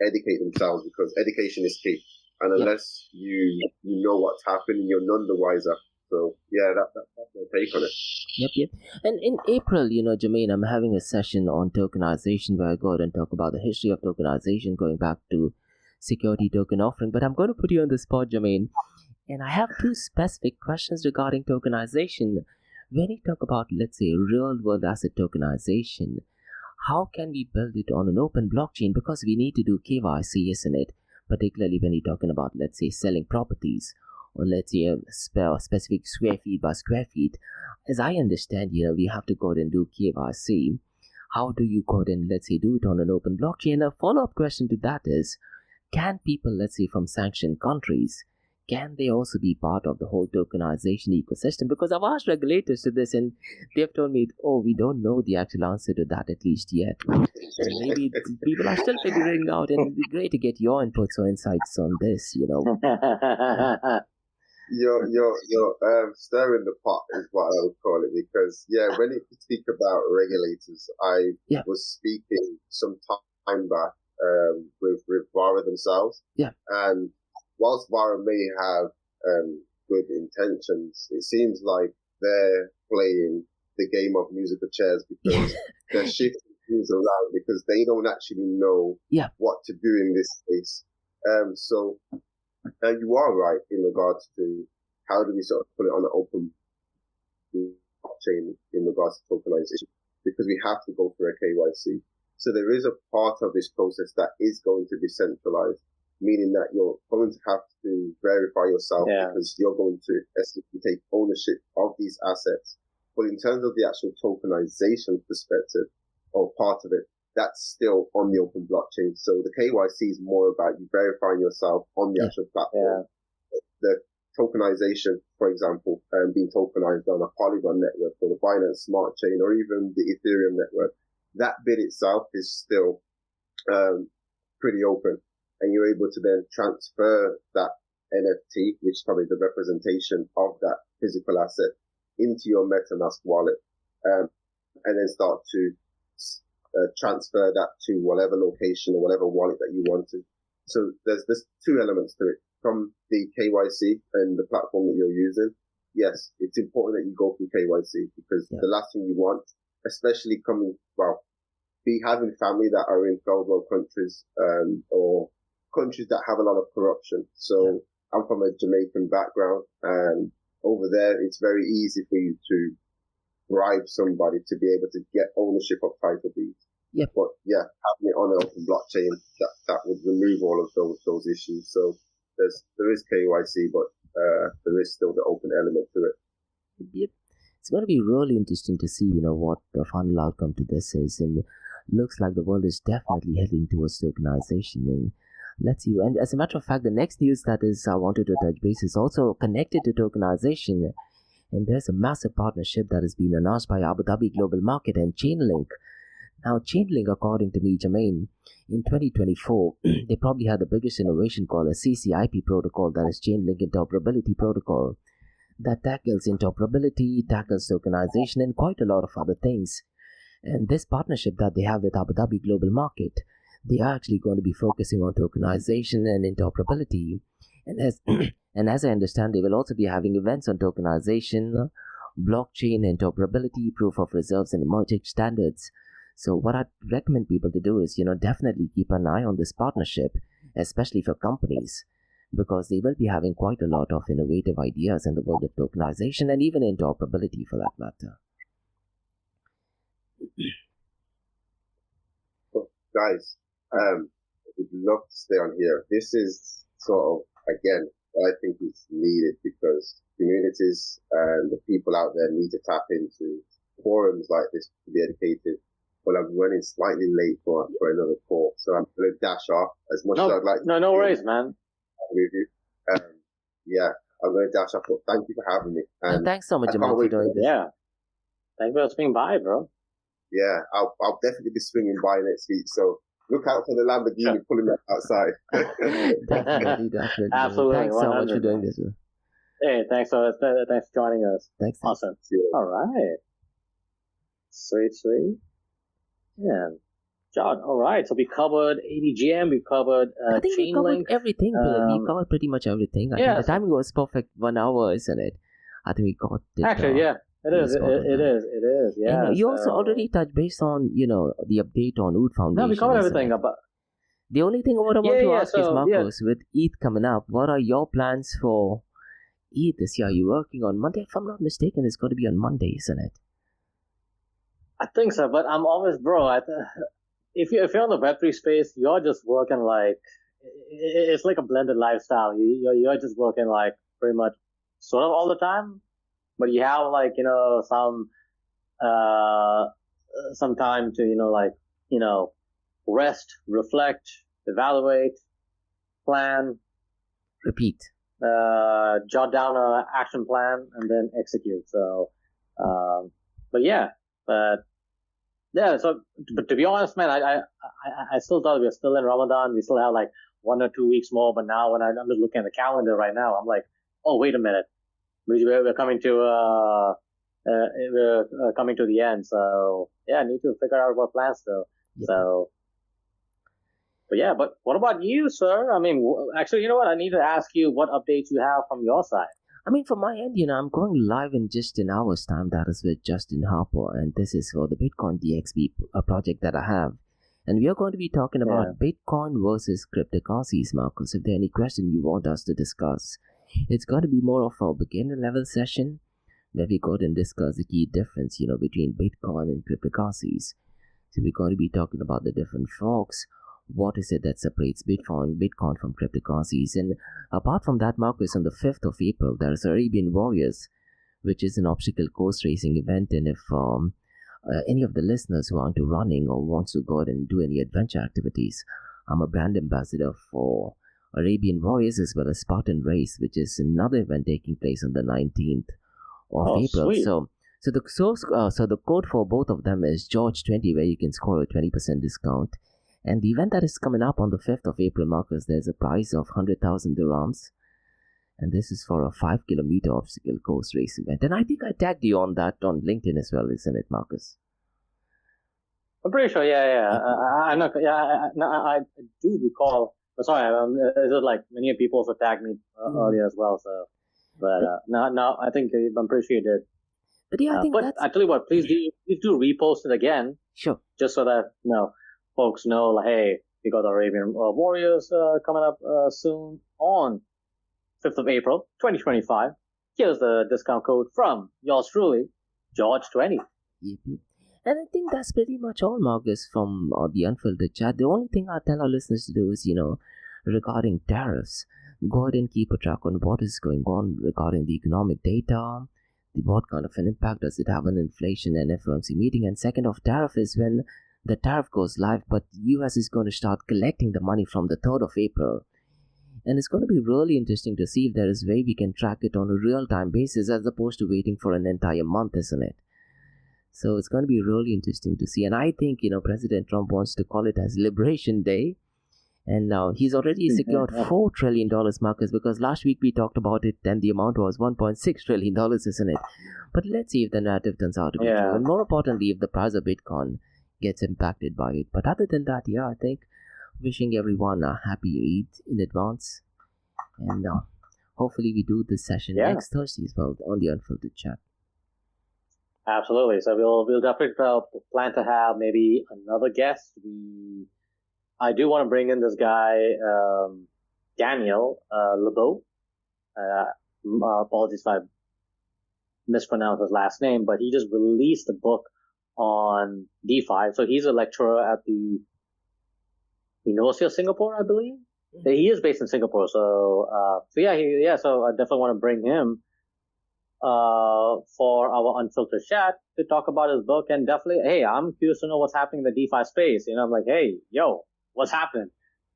educate themselves, because education is key. And unless you know what's happening, you're none the wiser. So, yeah, that's my take on it. Yep. And in April, Jermaine, I'm having a session on tokenization where I go out and talk about the history of tokenization going back to security token offering. But I'm going to put you on the spot, Jermaine. And I have two specific questions regarding tokenization. When you talk about, let's say, real-world asset tokenization, how can we build it on an open blockchain? Because we need to do KYC, isn't it? Particularly when you're talking about, let's say, selling properties, or let's say a specific square feet by square feet. As I understand, we have to go ahead and do KYC. How do you go ahead and, let's say, do it on an open blockchain? A follow-up question to that is, can people, let's say, from sanctioned countries, can they also be part of the whole tokenization ecosystem? Because I've asked regulators to this and they've told me, we don't know the actual answer to that at least yet. So maybe people are still figuring out, and it'd be great to get your inputs or insights on this, You're stirring the pot is what I would call it, because, when you speak about regulators, I was speaking some time back with VARA themselves. Yeah. And whilst VARA may have good intentions, it seems like they're playing the game of musical chairs, because they're shifting things around because they don't actually know what to do in this space. So you are right in regards to how do we sort of put it on an open blockchain in regards to tokenization, because we have to go through a KYC. So there is a part of this process that is going to be centralized, meaning that you're going to have to verify yourself because you're going to essentially take ownership of these assets. But in terms of the actual tokenization perspective or part of it, that's still on the open blockchain. So the KYC is more about you verifying yourself on the actual platform. The tokenization, for example, being tokenized on a Polygon network or the Binance Smart Chain or even the Ethereum network, that bit itself is still pretty open. And you're able to then transfer that NFT, which is probably the representation of that physical asset, into your MetaMask wallet, and then start to transfer that to whatever location or whatever wallet that you want to. So there's two elements to it. From the KYC and the platform that you're using, yes, it's important that you go through KYC, because the last thing you want, especially having family that are in third world countries, or countries that have a lot of corruption. So I'm from a Jamaican background, and over there, it's very easy for you to bribe somebody to be able to get ownership of title deeds. Yep. But having it on an open blockchain, that would remove all of those issues. So there is KYC, but there is still the open element to it. Yep. It's going to be really interesting to see, what the final outcome to this is. And looks like the world is definitely heading towards tokenization. And let's see. And as a matter of fact, the next news that I wanted to touch base is also connected to tokenization. And there's a massive partnership that has been announced by Abu Dhabi Global Market and Chainlink. Now, Chainlink, according to me, Jermaine, in 2024, they probably had the biggest innovation called a CCIP protocol, that is Chainlink Interoperability Protocol, that tackles interoperability, tackles tokenization, and quite a lot of other things. And this partnership that they have with Abu Dhabi Global Market, they are actually going to be focusing on tokenization and interoperability. And as I understand, they will also be having events on tokenization, blockchain, interoperability, proof of reserves, and emerging standards. So what I'd recommend people to do is, definitely keep an eye on this partnership, especially for companies, because they will be having quite a lot of innovative ideas in the world of tokenization and even interoperability for that matter. Guys, would love to stay on here. This is sort of, again, what I think is needed, because communities and the people out there need to tap into forums like this to be educated. But I'm running slightly late for another call, so I'm going to dash off as much as I'd like. No worries, man. With you. I'm going to dash off. But thank you for having me. And thanks so much, Jamal, for doing this. Yeah. Thank you for swinging by, bro. Yeah, I'll definitely be swinging by next week. So Look out for the Lamborghini pulling up outside. Definitely. Absolutely. Thanks 100. so much for doing this. Hey, thanks for joining us. Thanks. Awesome. All right. Sweet. Yeah. John, all right. So we covered ADGM, we covered I think we covered everything. We covered pretty much everything. I think the timing was perfect. 1 hour, isn't it? I think we got it. Actually, yeah. It is. Yeah. And you also already touched base on, the update on Oort Foundation. No, we covered everything. The only thing what I want to ask is, Markose, with ETH coming up, what are your plans for ETH this year? Are you working on Monday? If I'm not mistaken, it's going to be on Monday, isn't it? I think so, but I'm always, bro. If you're in the Web3 space, you're just working like it's like a blended lifestyle. You're just working like pretty much sort of all the time, but you have like some time to rest, reflect, evaluate, plan, repeat, jot down an action plan, and then execute. So, so, but to be honest, man, I still thought we were still in Ramadan. We still have like 1 or 2 weeks more. But now when I'm just looking at the calendar right now, I'm like, oh, wait a minute. We're coming to the end. So yeah, I need to figure out what plans though. Yeah. So, but what about you, sir? I mean, actually, you know what? I need to ask you what updates you have from your side. I mean, from my end, I'm going live in just an hour's time. That is with Justin Harper, and this is for the Bitcoin DXB project that I have. And we are going to be talking about Bitcoin versus cryptocurrencies, Markose. If there are any questions you want us to discuss, it's going to be more of a beginner level session where we go and discuss the key difference, between Bitcoin and cryptocurrencies. So we're going to be talking about the different forks. What is it that separates Bitcoin from cryptocurrencies? And apart from that, Markose, on the 5th of April, there is Arabian Warriors, which is an obstacle course racing event. And if any of the listeners who are into running or wants to go out and do any adventure activities, I'm a brand ambassador for Arabian Warriors as well as Spartan Race, which is another event taking place on the 19th of April. Sweet. So the code for both of them is George20, where you can score a 20% discount. And the event that is coming up on the 5th of April, Markose, there's a prize of 100,000 dirhams. And this is for a 5-kilometer obstacle course race event. And I think I tagged you on that on LinkedIn as well, isn't it, Markose? I'm pretty sure, yeah. I do recall. Sorry, it's just like many people also tagged me earlier as well. So, no, I think I'm pretty sure you did. But yeah, I think I tell you what, please do repost it again. Sure. Just so that folks know, like, hey, we got the Arabian Warriors coming up soon on 5th of April, 2025. Here's the discount code from yours truly, George20. Yep. And I think that's pretty much all, Markose, from the Unfiltered Chat. The only thing I tell our listeners to do is, regarding tariffs, go ahead and keep a track on what is going on regarding the economic data, what kind of an impact does it have on inflation and FOMC meeting. And second of tariff is when the tariff goes live, but US is going to start collecting the money from the 3rd of April. And it's going to be really interesting to see if there is a way we can track it on a real-time basis as opposed to waiting for an entire month, isn't it? So it's going to be really interesting to see. And I think, President Trump wants to call it as Liberation Day. And now he's already secured $4 trillion, Markose, because last week we talked about it and the amount was $1.6 trillion, isn't it? But let's see if the narrative turns out to be true. And more importantly, if the price of Bitcoin gets impacted by it. But other than that, I think wishing everyone a happy Eid in advance. And hopefully we do this session next Thursday as well on the Unfiltered Chat. Absolutely. So we'll definitely plan to have maybe another guest. I do want to bring in this guy, Daniel Lebeau. Apologies if I mispronounced his last name, but he just released a book on DeFi. So he's a lecturer at the University of Singapore, I believe. Mm-hmm. He is based in Singapore. So I definitely want to bring him for our Unfiltered Chat to talk about his book. And definitely, hey, I'm curious to know what's happening in the DeFi space. I'm like, hey, what's happening?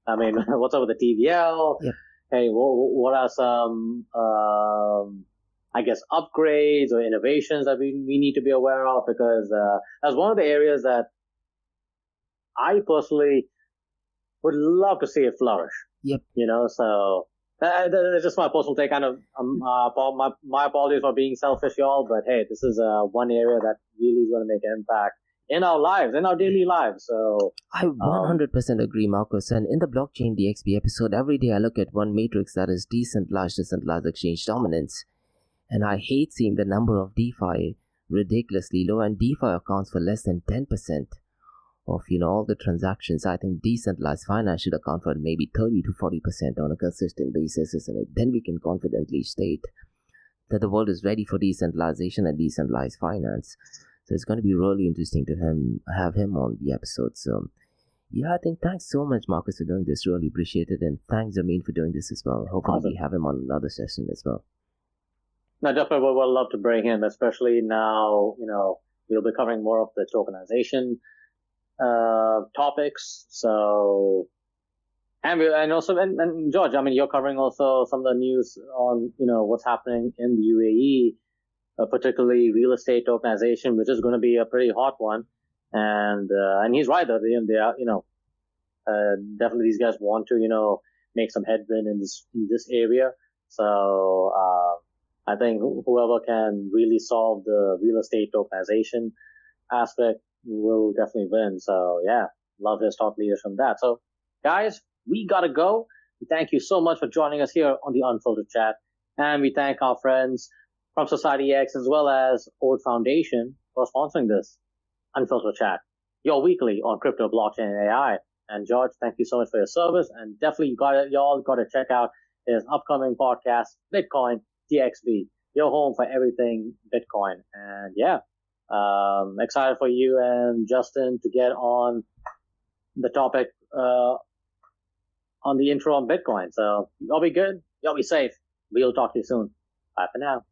I mean, what's up with the TVL? Yep. Hey, what are some, upgrades or innovations that we need to be aware of? Because that's one of the areas that I personally would love to see it flourish. Yep. So that's just my personal take. Kind of, my apologies for being selfish, y'all, but hey, this is one area that really is going to make an impact in our lives, in our daily lives. So I 100% agree, Markose. And in the Blockchain DXB episode, every day I look at one matrix that is decentralized exchange dominance. And I hate seeing the number of DeFi ridiculously low, and DeFi accounts for less than 10% of all the transactions. I think decentralized finance should account for maybe 30 to 40% on a consistent basis, isn't it? Then we can confidently state that the world is ready for decentralization and decentralized finance. So it's going to be really interesting to have him on the episode. So yeah, I think thanks so much, Markose, for doing this. Really appreciate it. And thanks, Jermaine, for doing this as well. Hopefully we have him on another session as well. No, definitely would love to bring him, especially now, we'll be covering more of the tokenization topics. So, and also, and George, I mean, you're covering also some of the news on, what's happening in the UAE, particularly real estate tokenization, which is going to be a pretty hot one. And he's right, though. They are, definitely these guys want to, make some headwind in this area. So, I think whoever can really solve the real estate tokenization aspect will definitely win. So yeah, love his thought leaders from that. So guys, we gotta go. Thank you so much for joining us here on the Unfiltered Chat. And we thank our friends from Society X as well as Oort Foundation for sponsoring this Unfiltered Chat, your weekly on crypto, blockchain, and AI. And George, thank you so much for your service. And definitely y'all got to check out his upcoming podcast, Bitcoin DXB, your home for everything Bitcoin. And yeah, excited for you and Justin to get on the topic on the intro on Bitcoin. So y'all be good, y'all be safe. We'll talk to you soon. Bye for now.